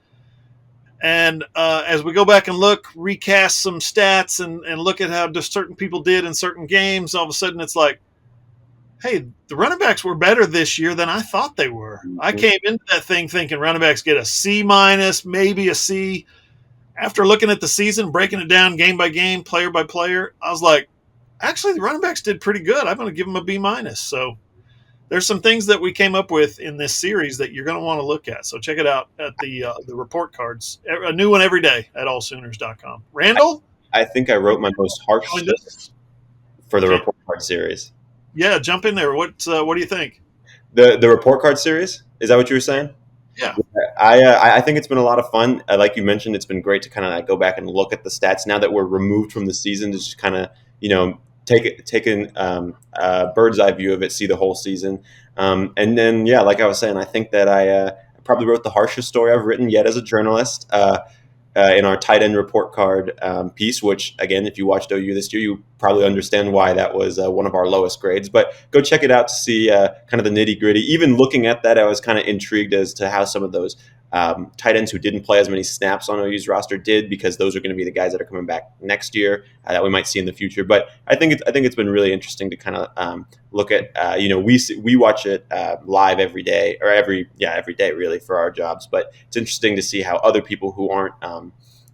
And as we go back and look, recast some stats and look at how just certain people did in certain games, all of a sudden it's like, hey, the running backs were better this year than I thought they were. Mm-hmm. I came into that thing thinking running backs get a C-, maybe a C. After looking at the season, breaking it down game by game, player by player, I was like, actually, the running backs did pretty good. I'm going to give them a B-. So there's some things that we came up with in this series that you're going to want to look at. So check it out at the report cards. A new one every day at allsooners.com. Randall? I think I wrote my most harsh for the report card series. Yeah, jump in there. What do you think? The report card series? Is that what you were saying? Yeah. I think it's been a lot of fun. Like you mentioned, it's been great to kind of go back and look at the stats now that we're removed from the season, to just kind of, take a bird's eye view of it, see the whole season. And then, like I was saying, I think that I probably wrote the harshest story I've written yet as a journalist in our tight end report card piece, which, again, if you watched OU this year, you probably understand why that was one of our lowest grades. But go check it out to see kind of the nitty-gritty. Even looking at that, I was kind of intrigued as to how some of those tight ends who didn't play as many snaps on OU's roster did, because those are going to be the guys that are coming back next year that we might see in the future. But I think it's been really interesting to kind of look at. We watch it live every day, or every day really, for our jobs. But it's interesting to see how other people who aren't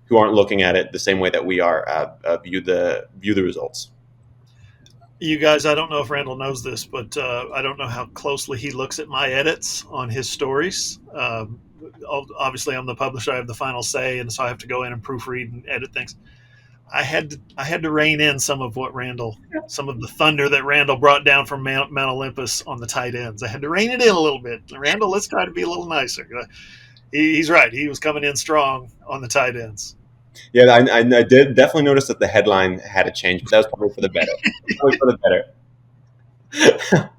looking at it the same way that we are view the results. You guys, I don't know if Randall knows this, but I don't know how closely he looks at my edits on his stories. Obviously, I'm the publisher. I have the final say, and so I have to go in and proofread and edit things. I had to rein in some of the thunder that Randall brought down from Mount Olympus on the tight ends. I had to rein it in a little bit. Randall, let's try to be a little nicer. He's right. He was coming in strong on the tight ends. Yeah, I did definitely notice that the headline had a change, but that was probably for the better. Probably for the better.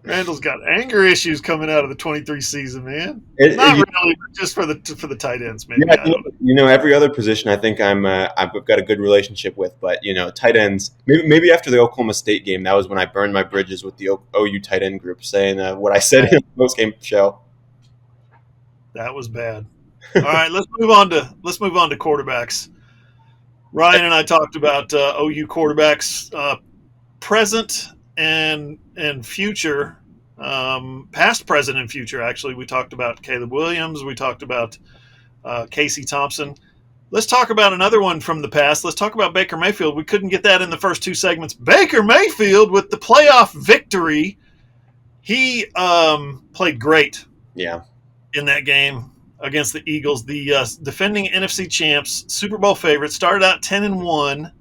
Randall's got anger issues coming out of the 23 season, man. Not really, but just for the tight ends, maybe. Yeah, every other position I think I've got a good relationship with, but tight ends. Maybe after the Oklahoma State game, that was when I burned my bridges with the OU tight end group, saying what I said in the post game show. That was bad. All right, let's move on to quarterbacks. Ryan and I talked about OU quarterbacks, present and future, past, present, and future. Actually, we talked about Caleb Williams. We talked about Casey Thompson. Let's talk about another one from the past. Let's talk about Baker Mayfield. We couldn't get that in the first two segments. Baker Mayfield with the playoff victory. He played great. Yeah. In that game against the Eagles, the defending NFC champs, Super Bowl favorites, started out 10-1.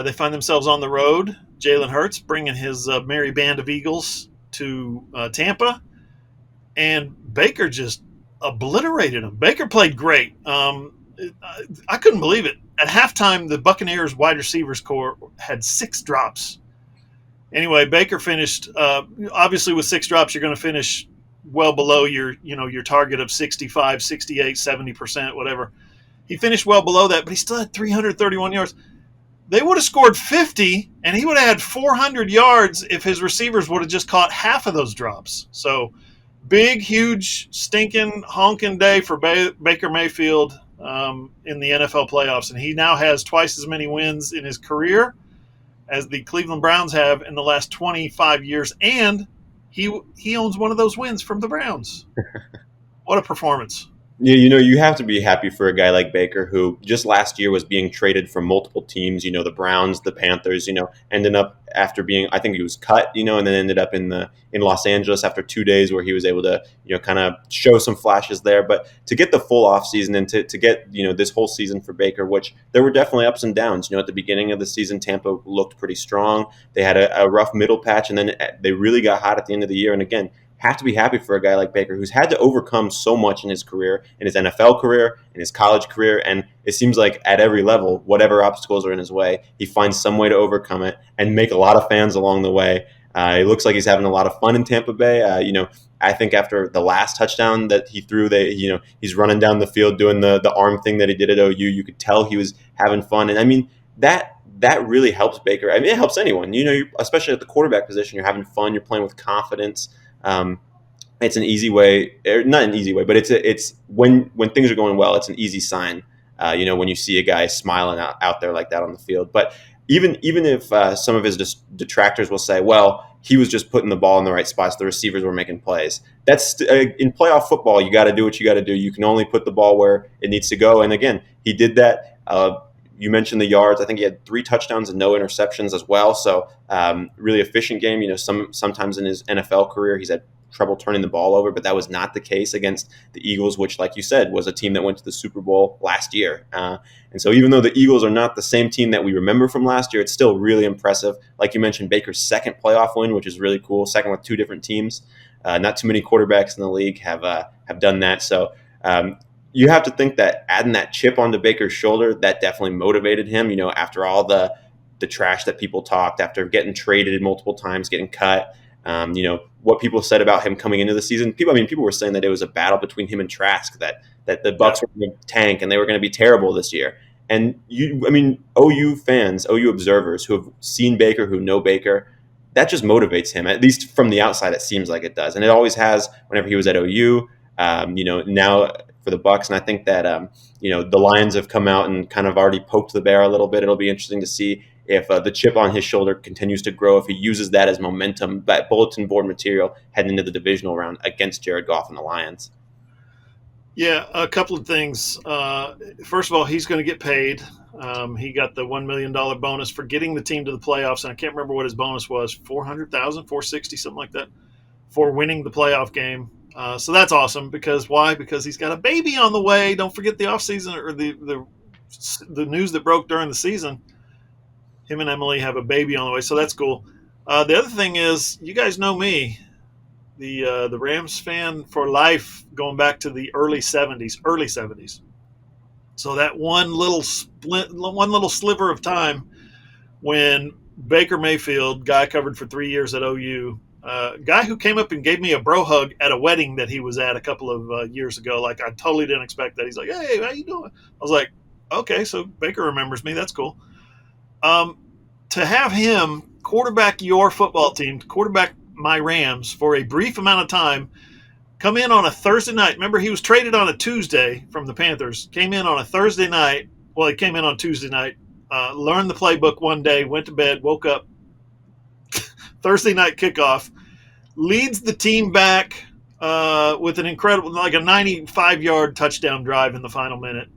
They find themselves on the road. Jalen Hurts bringing his merry band of Eagles to Tampa, and Baker just obliterated them. Baker played great. I couldn't believe it. At halftime, the Buccaneers wide receivers corps had 6 drops. Anyway, Baker finished, obviously with 6 drops, you're going to finish well below your target of 65, 68, 70%, whatever. He finished well below that, but he still had 331 yards. They would have scored 50, and he would have had 400 yards if his receivers would have just caught half of those drops. So big, huge, stinking, honking day for Baker Mayfield in the NFL playoffs. And he now has twice as many wins in his career as the Cleveland Browns have in the last 25 years. And he owns one of those wins from the Browns. What a performance. Yeah, you have to be happy for a guy like Baker, who just last year was being traded from multiple teams, the Browns, the Panthers, ended up after being, I think he was cut, and then ended up in Los Angeles after 2 days where he was able to, kind of show some flashes there. But to get the full offseason and to get, this whole season for Baker, which there were definitely ups and downs. At the beginning of the season, Tampa looked pretty strong. They had a rough middle patch, and then they really got hot at the end of the year. And again, have to be happy for a guy like Baker, who's had to overcome so much in his career, in his NFL career, in his college career, and it seems like at every level, whatever obstacles are in his way, he finds some way to overcome it and make a lot of fans along the way. It looks like he's having a lot of fun in Tampa Bay. I think after the last touchdown that he threw, he's running down the field doing the arm thing that he did at OU. You could tell he was having fun, and I mean that really helps Baker. I mean, it helps anyone. Especially at the quarterback position, you're having fun, you're playing with confidence. It's an easy way, not an easy way, but it's when things are going well, it's an easy sign. When you see a guy smiling out there like that on the field. But even if some of his detractors will say, well, he was just putting the ball in the right spots, the receivers were making plays. That's in playoff football. You got to do what you got to do. You can only put the ball where it needs to go. And again, he did that. You mentioned the yards. I think he had 3 touchdowns and no interceptions as well. So really efficient game. Sometimes in his NFL career, he's had trouble turning the ball over, but that was not the case against the Eagles, which, like you said, was a team that went to the Super Bowl last year. And so even though the Eagles are not the same team that we remember from last year, it's still really impressive. Like you mentioned, Baker's second playoff win, which is really cool. Second with 2 different teams. Not too many quarterbacks in the league have done that. So you have to think that adding that chip onto Baker's shoulder, that definitely motivated him, after all the trash that people talked, after getting traded multiple times, getting cut. What people said about him coming into the season. People were saying that it was a battle between him and Trask, that the Bucs were going to tank and they were going to be terrible this year. And OU fans, OU observers who have seen Baker, who know Baker, that just motivates him. At least from the outside, it seems like it does, and it always has. Whenever he was at OU, now for the Bucs, and I think that the Lions have come out and kind of already poked the bear a little bit. It'll be interesting to see if the chip on his shoulder continues to grow, if he uses that as momentum, that bulletin board material heading into the divisional round against Jared Goff and the Lions. Yeah, a couple of things. First of all, he's going to get paid. He got the $1 million bonus for getting the team to the playoffs, and I can't remember what his bonus was, $400,000, $460,000, something like that, for winning the playoff game. So that's awesome. Because why? Because he's got a baby on the way. Don't forget the offseason or the news that broke during the season. Him and Emily have a baby on the way, so that's cool. The other thing is, you guys know me, the Rams fan for life, going back to the early '70s. So that one little sliver of time when Baker Mayfield, guy covered for 3 years at OU, guy who came up and gave me a bro hug at a wedding that he was at a couple of years ago. Like, I totally didn't expect that. He's like, "Hey, how you doing?" I was like, "Okay, so Baker remembers me. That's cool." To have him quarterback your football team, quarterback my Rams for a brief amount of time, come in on a Thursday night. Remember, he was traded on a Tuesday from the Panthers. Came in on a Thursday night. Well, he came in on Tuesday night. Learned the playbook one day. Went to bed. Woke up. Thursday night kickoff. Leads the team back with an incredible, like a 95-yard touchdown drive in the final minute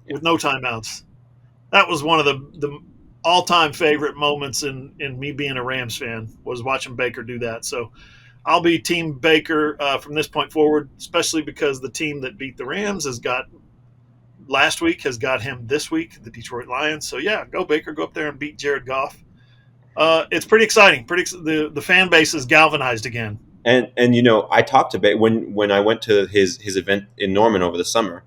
with no timeouts. That was one of the all-time favorite moments in me being a Rams fan, was watching Baker do that. So I'll be Team Baker from this point forward, especially because the team that beat the Rams last week has got him this week, the Detroit Lions. So yeah, go Baker, go up there and beat Jared Goff. It's pretty exciting. The fan base is galvanized again. And I talked to Baker when I went to his event in Norman over the summer.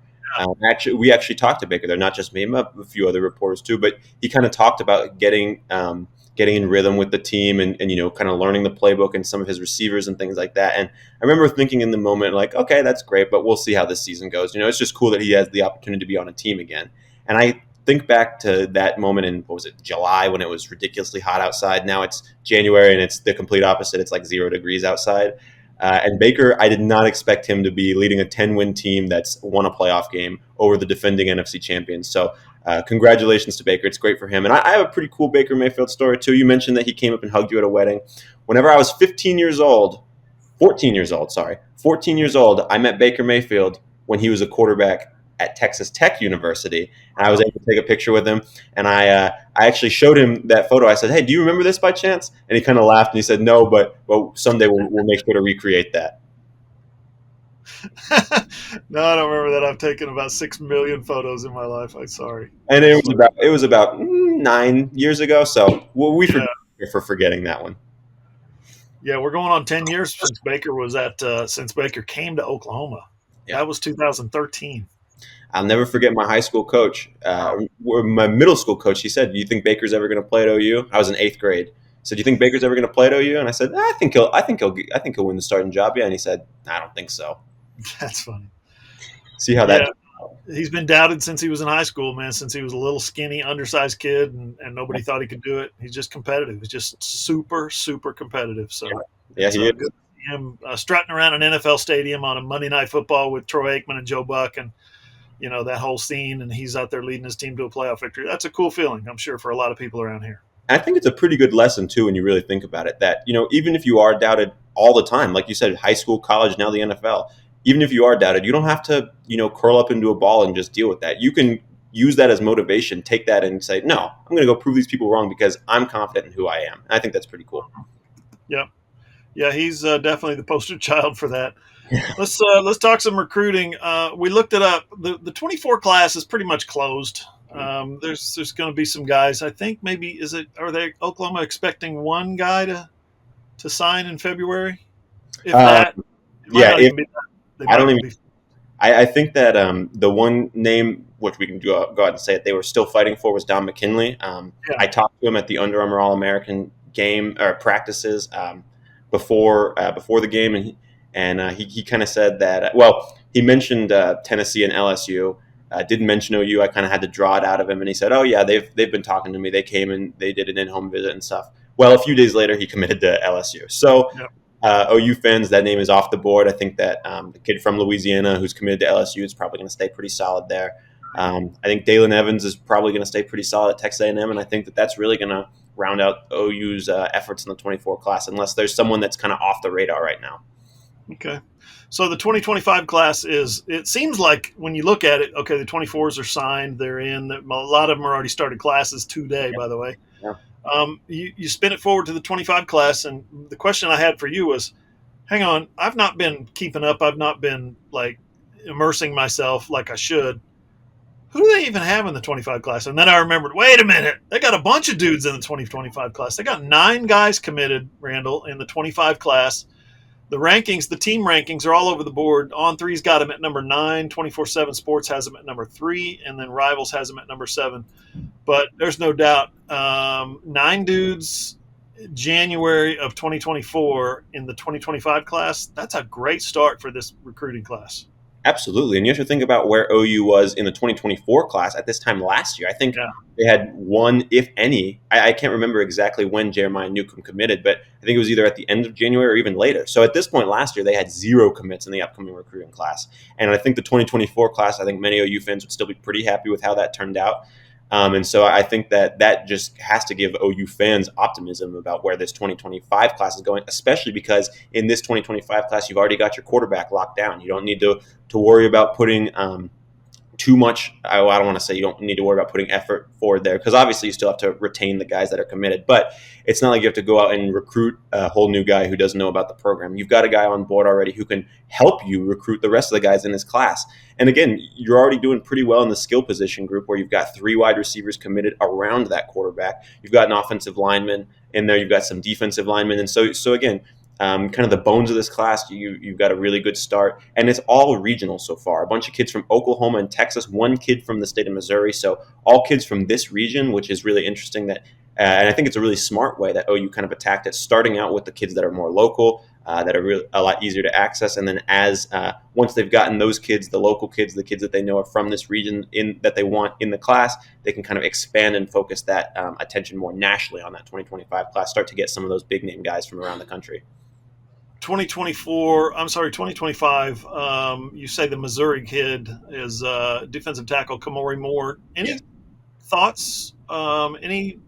We actually talked to Baker there, not just me, a few other reporters too. But he kind of talked about getting in rhythm with the team and kind of learning the playbook and some of his receivers and things like that. And I remember thinking in the moment, like, okay, that's great, but we'll see how this season goes. It's just cool that he has the opportunity to be on a team again. And I think back to that moment in, what was it, July, when it was ridiculously hot outside. Now it's January and it's the complete opposite. It's like 0 degrees outside. And Baker, I did not expect him to be leading a 10-win team that's won a playoff game over the defending NFC champions. So congratulations to Baker. It's great for him. And I have a pretty cool Baker Mayfield story, too. You mentioned that he came up and hugged you at a wedding. Whenever I was 14 years old, I met Baker Mayfield when he was a quarterback at Texas Tech University, and I was able to take a picture with him. And I actually showed him that photo. I said, "Hey, do you remember this by chance?" And he kind of laughed and he said, "No, but someday we'll make sure to recreate that." No, I don't remember that. I've taken about 6 million photos in my life. I'm sorry. And it was about 9 years ago. So we forgive you for forgetting that one. Yeah, we're going on 10 years since Baker since Baker came to Oklahoma. Yeah. That was 2013. I'll never forget my high school coach, my middle school coach. He said, "Do you think Baker's ever going to play at OU?" I was in 8th grade. He said, "Do you think Baker's ever going to play at OU?" And I said, I think he'll win the starting job. Yeah. And he said, "I don't think so." That's funny. See how that. He's been doubted since he was in high school, man. Since he was a little skinny, undersized kid, and nobody thought he could do it. He's just competitive. He's just super, super competitive. So yeah, he is. Good to see him strutting around an NFL stadium on a Monday Night Football with Troy Aikman and Joe Buck, and that whole scene, and he's out there leading his team to a playoff victory. That's a cool feeling, I'm sure, for a lot of people around here. I think it's a pretty good lesson, too, when you really think about it, that, even if you are doubted all the time, like you said, high school, college, now the NFL, even if you are doubted, you don't have to, curl up into a ball and just deal with that. You can use that as motivation, take that and say, no, I'm going to go prove these people wrong because I'm confident in who I am. And I think that's pretty cool. Yeah, he's definitely the poster child for that. Let's talk some recruiting. We looked it up. The 24 class is pretty much closed. There's going to be some guys. I think maybe are they Oklahoma expecting one guy to sign in February? If that, I think that the one name which we can go out and say it, they were still fighting for was Don McKinley. I talked to him at the Under Armour All-American game or practices before the game, and he kind of said that. He mentioned Tennessee and LSU. Didn't mention OU. I kind of had to draw it out of him, and he said, "Oh yeah, they've been talking to me. They came and they did an in-home visit and stuff." Well, a few days later, he committed to LSU. So, OU fans, that name is off the board. I think that the kid from Louisiana who's committed to LSU is probably going to stay pretty solid there. I think Dalen Evans is probably going to stay pretty solid at Texas A&M, and I think that that's really going to round out OU's efforts in the 24 class, unless there's someone that's kind of off the radar right now. Okay. So the 2025 class it seems like when you look at it, okay, the 24s are signed, they're in. A lot of them are already started classes today, by the way. Yeah. You spin it forward to the 25 class, and the question I had for you was, hang on, I've not been keeping up. I've not been like immersing myself like I should. Who do they even have in the 25 class? And then I remembered, wait a minute, they got a bunch of dudes in the 2025 class. They got 9 guys committed, Randall, in the 25 class. The rankings, the team rankings are all over the board. On3's got him at number 9. 24/7 Sports has him at number 3, and then Rivals has him at number 7. But there's no doubt, 9 dudes January of 2024 in the 2025 class. That's a great start for this recruiting class. Absolutely. And you have to think about where OU was in the 2024 class at this time last year. I think they had one, if any. I can't remember exactly when Jeremiah Newcomb committed, but I think it was either at the end of January or even later. So at this point last year, they had 0 commits in the upcoming recruiting class. And I think the 2024 class, I think many OU fans would still be pretty happy with how that turned out. And so I think that just has to give OU fans optimism about where this 2025 class is going, especially because in this 2025 class, you've already got your quarterback locked down. You don't need to worry about putting too much. I don't want to say you don't need to worry about putting effort forward there, because obviously you still have to retain the guys that are committed. But it's not like you have to go out and recruit a whole new guy who doesn't know about the program. You've got a guy on board already who can help you recruit the rest of the guys in his class. And again, you're already doing pretty well in the skill position group where you've got 3 wide receivers committed around that quarterback. You've got an offensive lineman in there. You've got some defensive linemen. And so again, kind of the bones of this class, you've got a really good start. And it's all regional so far. A bunch of kids from Oklahoma and Texas, 1 kid from the state of Missouri. So all kids from this region, which is really interesting that, and I think it's a really smart way that OU kind of attacked it, starting out with the kids that are more local, that are really a lot easier to access. And then as once they've gotten those kids, the local kids, the kids that they know are from this region that they want in the class, they can kind of expand and focus that attention more nationally on that 2025 class, start to get some of those big name guys from around the country. 2025, you say the Missouri kid is defensive tackle Kamori Moore. Any thoughts, any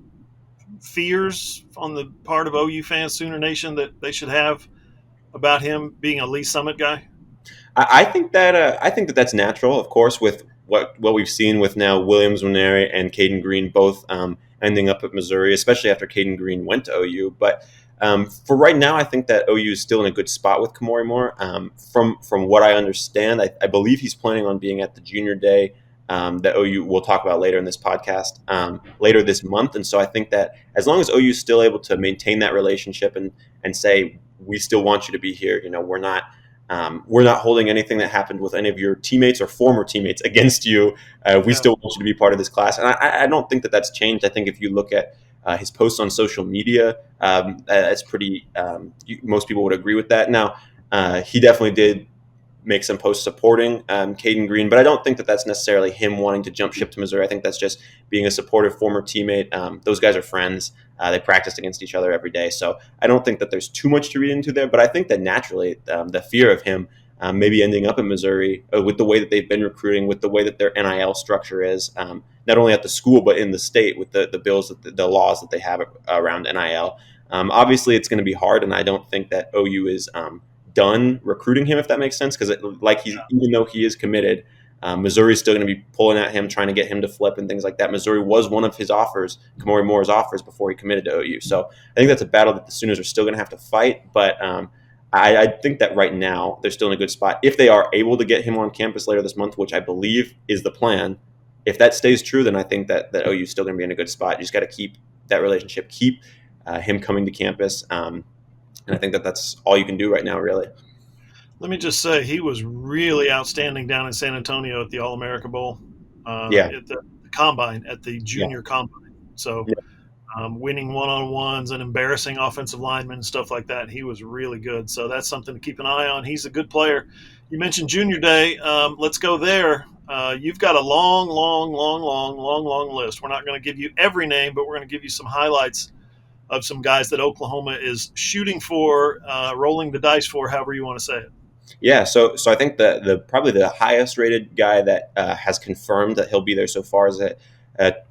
fears on the part of OU fans, Sooner Nation, that they should have about him being a Lee Summit guy? I think that that's natural, of course, with what we've seen with now Williams Nwaneri and Caden Green both ending up at Missouri, especially after Caden Green went to OU. But for right now, I think that OU is still in a good spot with Kamori Moore. From what I understand, I believe he's planning on being at the junior day that OU will talk about later in this podcast later this month. And so I think that as long as OU is still able to maintain that relationship and say, we still want you to be here, we're not holding anything that happened with any of your teammates or former teammates against you. We still want you to be part of this class. And I don't think that that's changed. I think if you look at his posts on social media, that's pretty, most people would agree with that. Now, he definitely did make some posts supporting Caden Green, but I don't think that that's necessarily him wanting to jump ship to Missouri. I think that's just being a supportive former teammate. Those guys are friends. They practiced against each other every day. So I don't think that there's too much to read into there, but I think that naturally the fear of him maybe ending up in Missouri with the way that they've been recruiting, with the way that their NIL structure is, not only at the school, but in the state with the bills, the laws that they have around NIL. Obviously, it's going to be hard, and I don't think that OU is done recruiting him, if that makes sense, because even though he is committed, Missouri is still going to be pulling at him, trying to get him to flip and things like that. Missouri was one of his offers, Kamori Moore's offers, before he committed to OU. So I think that's a battle that the Sooners are still going to have to fight, but I think that right now they're still in a good spot. If they are able to get him on campus later this month, which I believe is the plan, if that stays true, then I think that OU is still going to be in a good spot. You just got to keep that relationship, keep him coming to campus, and I think that that's all you can do right now, really. Let me just say he was really outstanding down in San Antonio at the All-America Bowl, at the combine, at the junior combine. So winning one-on-ones and embarrassing offensive linemen and stuff like that, he was really good. So that's something to keep an eye on. He's a good player. You mentioned junior day. Let's go there. You've got a long list. We're not going to give you every name, but we're going to give you some highlights of some guys that Oklahoma is shooting for, rolling the dice for, however you want to say it. Yeah, so I think the probably the highest rated guy that has confirmed that he'll be there so far is a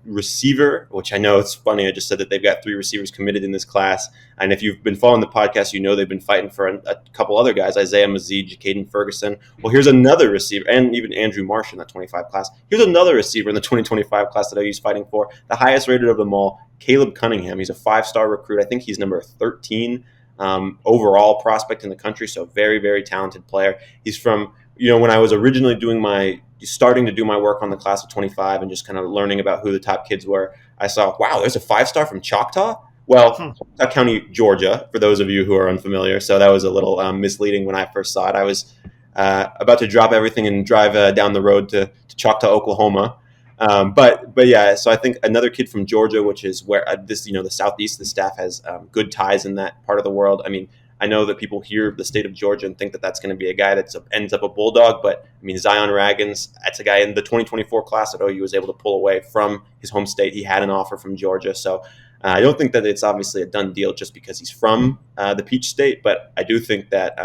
receiver, which I know it's funny. I just said that they've got 3 receivers committed in this class. And if you've been following the podcast, they've been fighting for a couple other guys, Isaiah Mazeed, Jacaden Ferguson. Well, here's another receiver, and even Andrew Marsh in that 25 class. Here's another receiver in the 2025 class that OU's fighting for, the highest rated of them all, Caleb Cunningham. He's a 5-star recruit. I think he's number 13 overall prospect in the country. So very, very talented player. He's from, when I was originally starting to do my work on the class of 25 and just kind of learning about who the top kids were, I saw, wow, there's a 5-star from Choctaw. Well, Choctaw County, Georgia, for those of you who are unfamiliar. So that was a little misleading when I first saw it. I was about to drop everything and drive down the road to Choctaw, Oklahoma. But yeah, so I think another kid from Georgia, which is where the Southeast, the staff has good ties in that part of the world. I mean, I know that people hear the state of Georgia and think that that's going to be a guy that ends up a Bulldog, but I mean, Zion Raggins, that's a guy in the 2024 class that OU was able to pull away from his home state. He had an offer from Georgia. So I don't think that it's obviously a done deal just because he's from the Peach State, but I do think that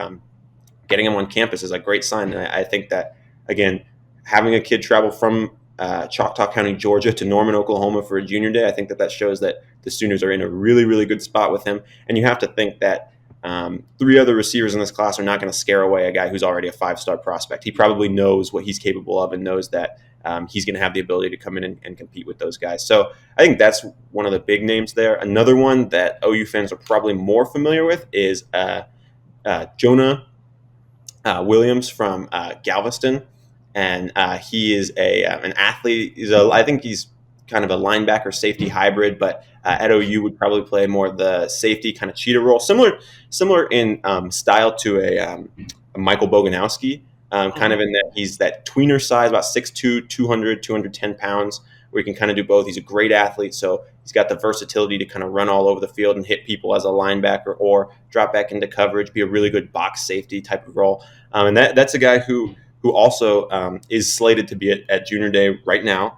getting him on campus is a great sign. And I think that, again, having a kid travel from Choctaw County, Georgia to Norman, Oklahoma for a junior day, I think that shows that the Sooners are in a really, really good spot with him. And you have to think that 3 other receivers in this class are not going to scare away a guy who's already a 5-star prospect. He probably knows what he's capable of and knows that he's going to have the ability to come in and compete with those guys. So I think that's one of the big names there. Another one that OU fans are probably more familiar with is Jonah Williams from Galveston. And he is an athlete. I think he's kind of a linebacker safety hybrid, but at OU would probably play more of the safety kind of cheetah role, similar in style to a Michael Boganowski, kind of in that he's that tweener size, about 6'2", 200, 210 pounds, where he can kind of do both. He's a great athlete, so he's got the versatility to kind of run all over the field and hit people as a linebacker or drop back into coverage, be a really good box safety type of role. And that's a guy who also is slated to be at Junior Day right now,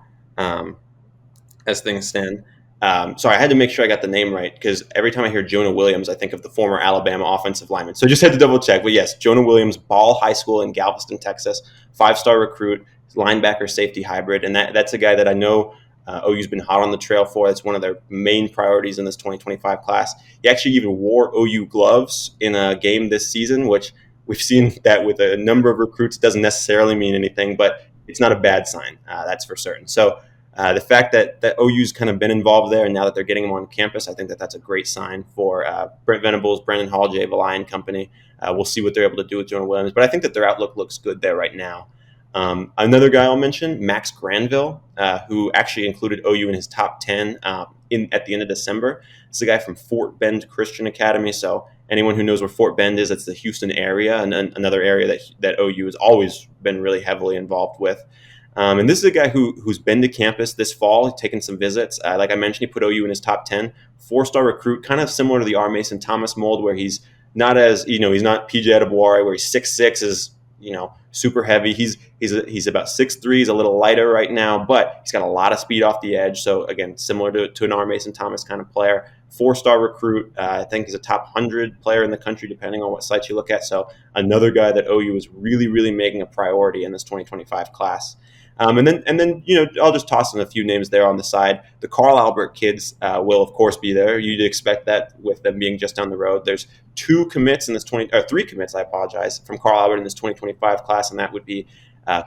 as things stand. Sorry, I had to make sure I got the name right because every time I hear Jonah Williams, I think of the former Alabama offensive lineman. So just had to double check. But yes, Jonah Williams, Ball High School in Galveston, Texas, 5-star recruit, linebacker safety hybrid. And that's a guy that I know OU's been hot on the trail for. It's one of their main priorities in this 2025 class. He actually even wore OU gloves in a game this season, which we've seen that with a number of recruits. Doesn't necessarily mean anything, but it's not a bad sign. That's for certain. So the fact that OU's kind of been involved there, and now that they're getting him on campus, I think that's a great sign for Brent Venables, Brendan Hall, Jay Valai and company. We'll see what they're able to do with Jonah Williams, but I think that their outlook looks good there right now. Another guy I'll mention, Max Granville, who actually included OU in his top 10 at the end of December. It's a guy from Fort Bend Christian Academy. So anyone who knows where Fort Bend is, it's the Houston area, and another area that OU has always been really heavily involved with. And this is a guy who's been to campus this fall, taken some visits. Like I mentioned, he put OU in his top 10. 4-star recruit, kind of similar to the R. Mason Thomas mold, where he's not as, he's not PJ Adebaware, where he's 6'6", is, super heavy. He's about 6'3", he's a little lighter right now, but he's got a lot of speed off the edge. So again, similar to an R. Mason Thomas kind of player. 4-star recruit. I think he's a top 100 player in the country, depending on what sites you look at. So another guy that OU is really, really making a priority in this 2025 class. And then I'll just toss in a few names there on the side. The Carl Albert kids will of course be there. You'd expect that with them being just down the road. There's 3 commits, from Carl Albert in this 2025 class, and that would be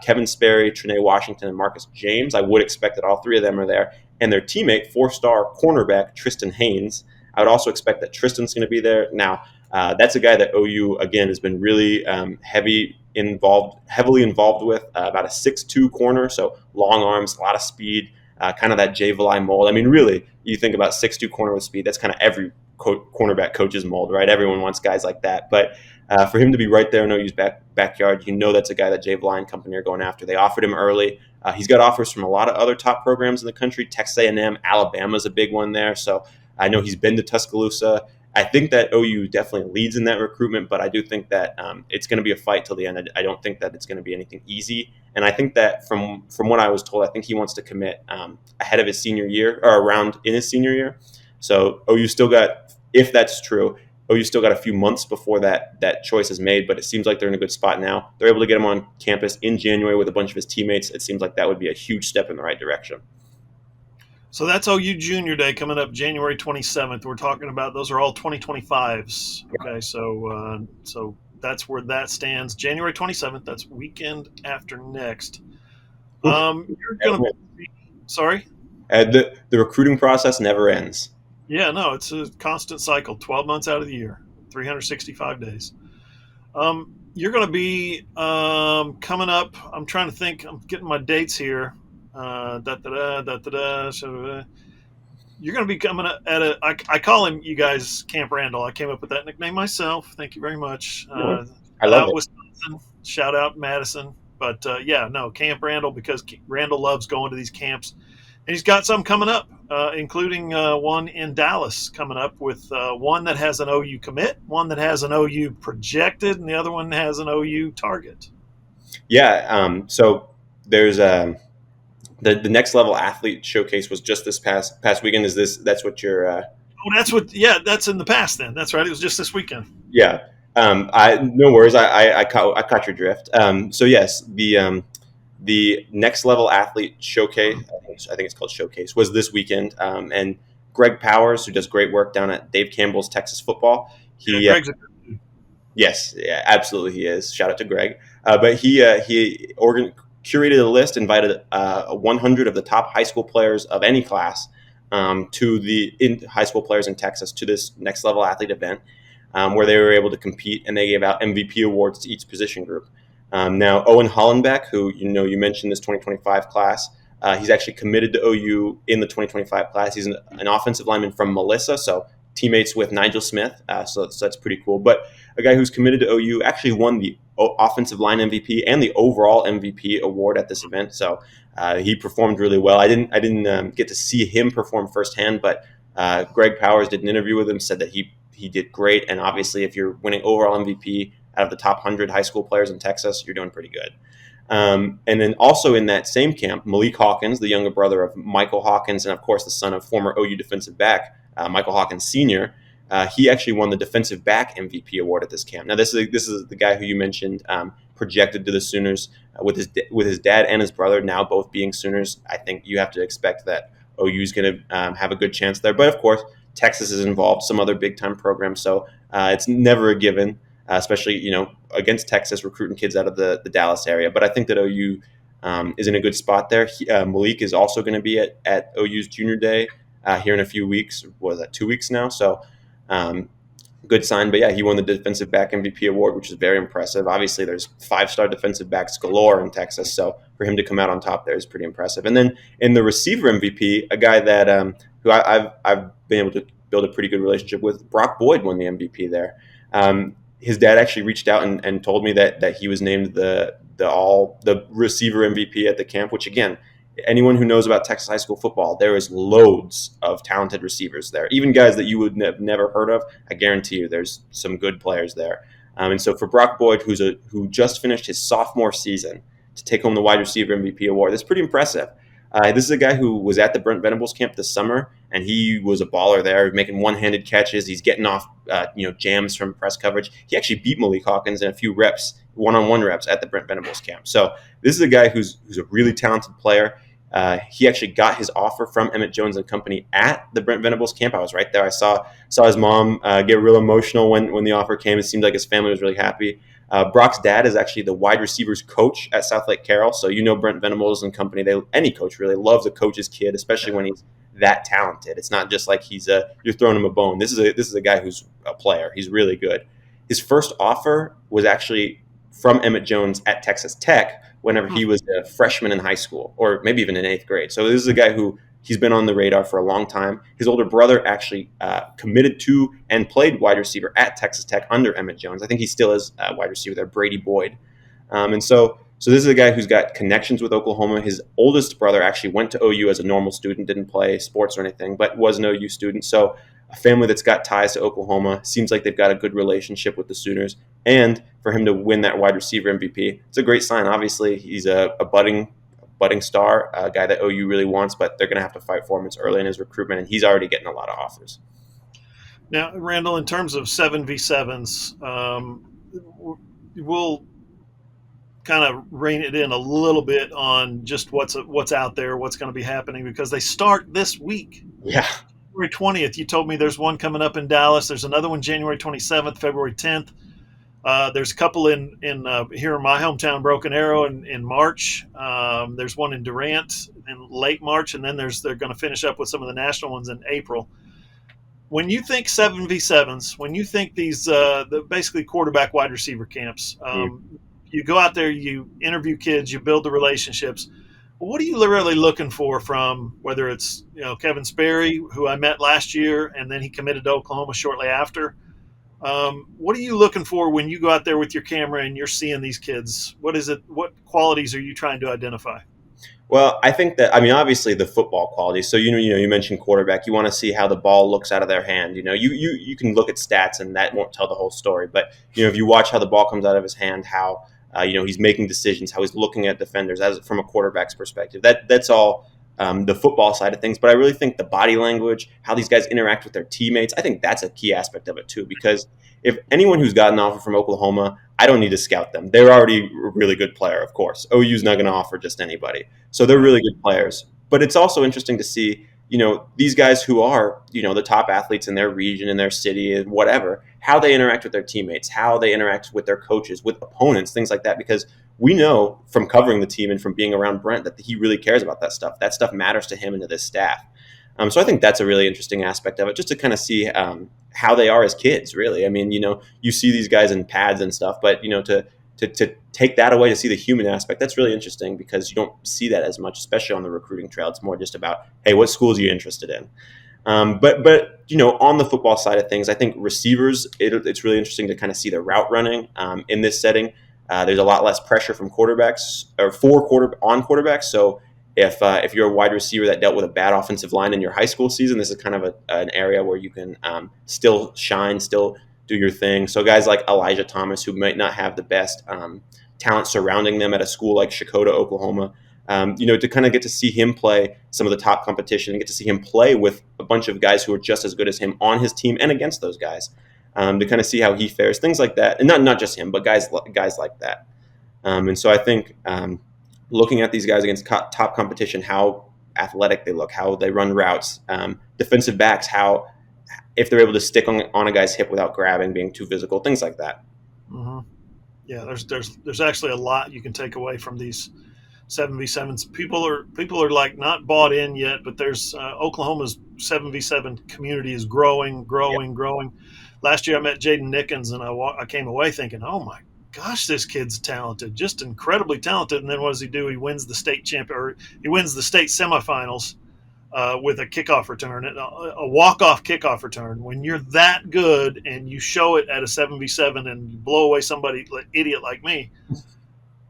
Kevin Sperry, Trinae Washington, and Marcus James. I would expect that all 3 of them are there. And their teammate, 4-star cornerback Tristan Haynes. I would also expect that Tristan's going to be there. Now, that's a guy that OU, again, has been really heavily involved with, about a 6'2" corner, so long arms, a lot of speed, kind of that Jay Valai mold. I mean, really, you think about 6'2" corner with speed, that's kind of every cornerback coach's mold, right? Everyone wants guys like that. But for him to be right there in OU's backyard, that's a guy that Jay Valai and company are going after. They offered him early. He's got offers from a lot of other top programs in the country. Texas A&M, Alabama's a big one there. So I know he's been to Tuscaloosa. I think that OU definitely leads in that recruitment, but I do think that it's going to be a fight till the end. I don't think that it's going to be anything easy. And I think that from what I was told, I think he wants to commit ahead of his senior year, or around in his senior year. So OU still got, if that's true, OU still got a few months before that choice is made, but it seems like they're in a good spot now. They're able to get him on campus in January with a bunch of his teammates. It seems like that would be a huge step in the right direction. So that's OU Junior Day coming up January 27th. We're talking about those are all 2025s. Okay, so that's where that stands. January 27th. That's weekend after next. You're gonna sorry. The recruiting process never ends. Yeah, no, it's a constant cycle. 12 months out of the year. 365 days. You're going to be coming up. I'm trying to think. I'm getting my dates here. So, you're going to be coming at I call him, you guys, Camp Randall. I came up with that nickname myself. Thank you very much. I love it. Wisconsin. Shout out Madison. But Camp Randall, because Randall loves going to these camps. And he's got some coming up, including one in Dallas coming up with one that has an OU commit, one that has an OU projected, and the other one has an OU target. Yeah. So there's the next level athlete showcase was just this past weekend. That's what you're? That's in the past then. That's right. It was just this weekend. Yeah. No worries. I caught your drift. So yes, the next level athlete showcase, I think it's called Showcase, was this weekend. And Greg Powers, who does great work down at Dave Campbell's Texas Football, Greg's yes, yeah, absolutely he is. Shout out to Greg. But he curated a list, invited 100 of the top high school players of any class to high school players in Texas to this next level athlete event, where they were able to compete, and they gave out MVP awards to each position group. Now, Owen Hollenbeck, who you mentioned this 2025 class, he's actually committed to OU in the 2025 class. He's an offensive lineman from Melissa, so teammates with Nigel Smith, so that's pretty cool. But a guy who's committed to OU actually won the offensive line MVP and the overall MVP award at this event. So he performed really well. I didn't get to see him perform firsthand, but Greg Powers did an interview with him, said that he did great. And obviously, if you're winning overall MVP out of the top 100 high school players in Texas, you're doing pretty good. And then also in that same camp, Malik Hawkins, the younger brother of Michael Hawkins, and of course the son of former OU defensive back Michael Hawkins Sr., he actually won the defensive back MVP award at this camp. Now, this is the guy who you mentioned projected to the Sooners with his dad and his brother now both being Sooners. I think you have to expect that OU is going to have a good chance there. But of course, Texas is involved, some other big time programs, so it's never a given. Especially, against Texas, recruiting kids out of the Dallas area. But I think that OU is in a good spot there. Malik is also going to be at OU's Junior Day here in a few weeks. Was that 2 weeks now? So good sign. But yeah, he won the defensive back MVP award, which is very impressive. Obviously, there's 5-star defensive backs galore in Texas. So for him to come out on top there is pretty impressive. And then in the receiver MVP, a guy that who I've been able to build a pretty good relationship with, Brock Boyd won the MVP there. His dad actually reached out and told me that he was named the receiver MVP at the camp, which again, anyone who knows about Texas high school football, there is loads of talented receivers there. Even guys that you would have never heard of, I guarantee you there's some good players there. And so for Brock Boyd, who just finished his sophomore season, to take home the wide receiver MVP award, that's pretty impressive. This is a guy who was at the Brent Venables camp this summer, and he was a baller there, making one-handed catches. He's getting off, jams from press coverage. He actually beat Malik Hawkins in a few reps, one-on-one reps at the Brent Venables camp. So this is a guy who's a really talented player. He actually got his offer from Emmett Jones and Company at the Brent Venables camp. I was right there. I saw his mom get real emotional when the offer came. It seemed like his family was really happy. Brock's dad is actually the wide receivers coach at South Lake Carroll. So Brent Venables and Company, any coach really loves a coach's kid, especially when he's that talented. It's not just like you're throwing him a bone. This is a guy who's a player. He's really good. His first offer was actually from Emmett Jones at Texas Tech whenever he was a freshman in high school, or maybe even in 8th grade. So this is a guy who he's been on the radar for a long time. His older brother actually committed to and played wide receiver at Texas Tech under Emmett Jones. I think he still is a wide receiver there, Brady Boyd. And so this is a guy who's got connections with Oklahoma. His oldest brother actually went to OU as a normal student, didn't play sports or anything, but was an OU student. So a family that's got ties to Oklahoma, seems like they've got a good relationship with the Sooners. And for him to win that wide receiver MVP, it's a great sign. Obviously, he's a budding star, a guy that OU really wants, but they're going to have to fight for him. It's early in his recruitment, and he's already getting a lot of offers. Now, Randall, in terms of 7v7s, we'll kind of rein it in a little bit on just what's out there, what's going to be happening, because they start this week. Yeah. February 20th, you told me there's one coming up in Dallas. There's another one January 27th, February 10th. There's a couple in here in my hometown, Broken Arrow, in March. There's one in Durant in late March, and then they're going to finish up with some of the national ones in April. when you think 7v7s, when you think these the basically quarterback wide receiver camps, you go out there, you interview kids, you build the relationships. What are you really looking for from whether it's Kevin Sperry, who I met last year, and then he committed to Oklahoma shortly after? What are you looking for when you go out there with your camera and you're seeing these kids? What is it? What qualities are you trying to identify? Well, I think that, obviously the football quality. So, you mentioned quarterback. You want to see how the ball looks out of their hand. You can look at stats and that won't tell the whole story. But, if you watch how the ball comes out of his hand, how, he's making decisions, how he's looking at defenders as from a quarterback's perspective, that's all the football side of things. But I really think the body language, how these guys interact with their teammates, I think that's a key aspect of it too. Because if anyone who's gotten an offer from Oklahoma, I don't need to scout them. They're already a really good player, of course. OU's not going to offer just anybody. So they're really good players. But it's also interesting to see, these guys who are, the top athletes in their region, in their city, and whatever, how they interact with their teammates, how they interact with their coaches, with opponents, things like that. Because we know from covering the team and from being around Brent that he really cares about that stuff. That stuff matters to him and to this staff. So I think that's a really interesting aspect of it, just to kind of see how they are as kids, really. You see these guys in pads and stuff, but, to take that away, to see the human aspect, that's really interesting because you don't see that as much, especially on the recruiting trail. It's more just about, hey, what schools are you interested in? But on the football side of things, I think receivers, it's really interesting to kind of see the route running in this setting. There's a lot less pressure from quarterbacks or on quarterbacks. So if you're a wide receiver that dealt with a bad offensive line in your high school season, this is kind of an area where you can still shine, still do your thing. So guys like Elijah Thomas, who might not have the best talent surrounding them at a school like Shakota, Oklahoma, to kind of get to see him play some of the top competition and get to see him play with a bunch of guys who are just as good as him on his team and against those guys, to kind of see how he fares, things like that. And not just him, but guys like that. And so I think looking at these guys against top competition, how athletic they look, how they run routes, defensive backs, how if they're able to stick on a guy's hip without grabbing, being too physical, things like that. Mm-hmm. Yeah, there's actually a lot you can take away from these 7v7s. People are like not bought in yet, but there's Oklahoma's 7v7 community is growing. Last year I met Jaden Nickens and I came away thinking, oh my gosh, this kid's talented, just incredibly talented. And then what does he do? He wins the state semifinals with a kickoff return, a walk-off kickoff return. When you're that good and you show it at a 7v7 and you blow away somebody idiot like me,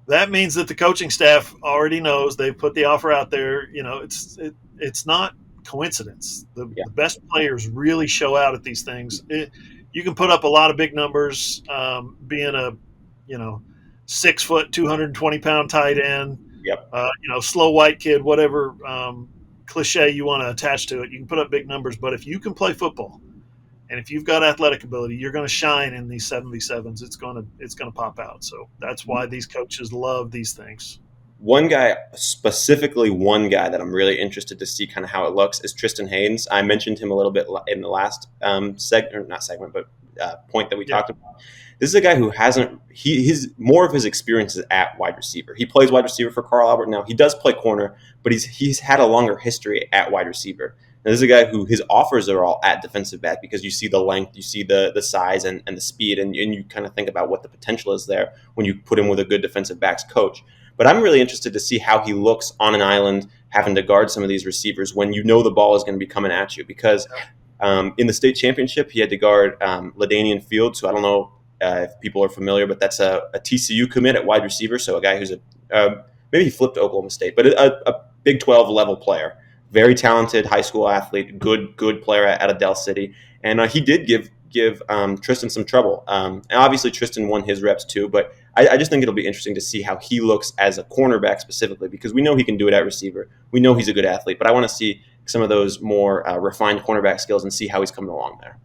that means that the coaching staff already knows. They've put the offer out there. It's not coincidence. The best players really show out at these things. You can put up a lot of big numbers, being a 6 foot, 220-pound tight end, slow white kid, whatever cliche you want to attach to it. You can put up big numbers, but if you can play football and if you've got athletic ability, you're going to shine in these 7v7s. It's going to pop out. So that's why these coaches love these things. One guy that I'm really interested to see kind of how it looks is Tristan Haynes. I mentioned him a little bit in the last point that we talked about. This is a guy who his more of his experience is at wide receiver. He plays wide receiver for Carl Albert now. He does play corner, but he's had a longer history at wide receiver. Now, this is a guy who his offers are all at defensive back because you see the length, you see the size and the speed, and you kind of think about what the potential is there when you put him with a good defensive backs coach. But I'm really interested to see how he looks on an island having to guard some of these receivers when the ball is going to be coming at you. Because in the state championship, he had to guard LaDainian Fields, who I don't know if people are familiar, but that's a TCU commit at wide receiver. So a guy who's maybe he flipped to Oklahoma State, but a Big 12 level player, very talented high school athlete, good player at Adel City. And he did give Tristan some trouble. And obviously Tristan won his reps too, but I just think it'll be interesting to see how he looks as a cornerback specifically, because we know he can do it at receiver. We know he's a good athlete, but I want to see some of those more refined cornerback skills and see how he's coming along there.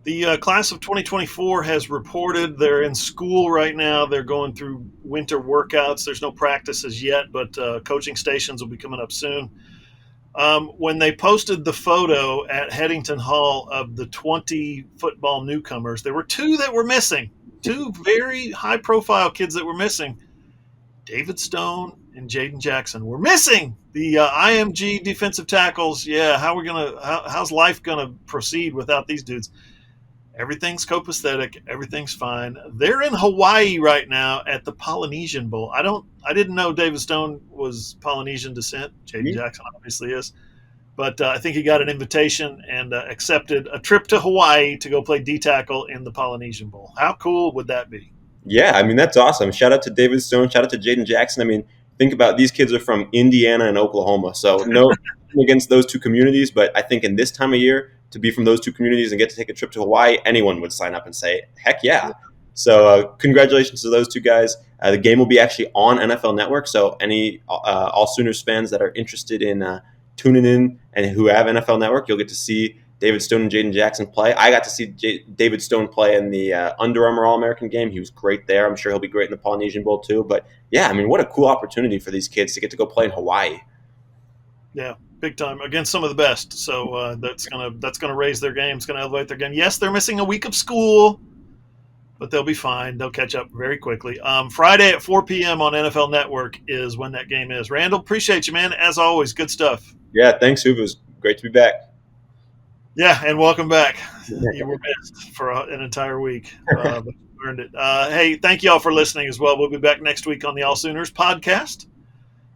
The class of 2024 has reported they're in school right now. They're going through winter workouts. There's no practices yet, but coaching stations will be coming up soon. When they posted the photo at Headington Hall of the 20 football newcomers, there were two that were missing, two very high-profile kids that were missing. David Stone and Jaden Jackson. We're missing the IMG defensive tackles. Yeah, how's life gonna proceed without these dudes? Everything's copacetic. Everything's fine. They're in Hawaii right now at the Polynesian Bowl. I didn't know David Stone was Polynesian descent. Jaden Jackson obviously is. But I think he got an invitation and accepted a trip to Hawaii to go play D-tackle in the Polynesian Bowl. How cool would that be? Yeah, I mean, that's awesome. Shout out to David Stone. Shout out to Jaden Jackson. I mean, think about these kids are from Indiana and Oklahoma. So no against those two communities, but I think in this time of year, to be from those two communities and get to take a trip to Hawaii, anyone would sign up and say, heck yeah. So congratulations to those two guys. The game will be actually on NFL Network. So any AllSooners fans that are interested in tuning in and who have NFL Network, you'll get to see David Stone and Jaden Jackson play. I got to see David Stone play in the Under Armour All-American game. He was great there. I'm sure he'll be great in the Polynesian Bowl too. But yeah, I mean, what a cool opportunity for these kids to get to go play in Hawaii. Yeah, big time against some of the best. So that's gonna raise their game. It's gonna elevate their game. Yes, they're missing a week of school, but they'll be fine. They'll catch up very quickly. Friday at 4 p.m. on NFL Network is when that game is. Randall, appreciate you, man. As always, good stuff. Yeah, thanks, Hoover. It was great to be back. Yeah, and welcome back. You were missed for an entire week, but you earned it. Hey, thank you all for listening as well. We'll be back next week on the AllSooners Podcast,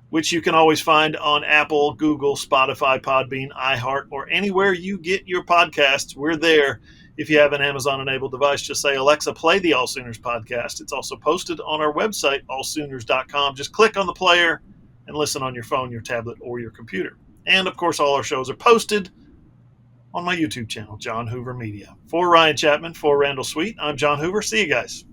which you can always find on Apple, Google, Spotify, Podbean, iHeart, or anywhere you get your podcasts. We're there. If you have an Amazon-enabled device, just say, Alexa, play the AllSooners Podcast. It's also posted on our website, allsooners.com. Just click on the player and listen on your phone, your tablet, or your computer. And, of course, all our shows are posted on my YouTube channel, John Hoover Media. For Ryan Chapman, for Randall Sweet, I'm John Hoover. See you guys.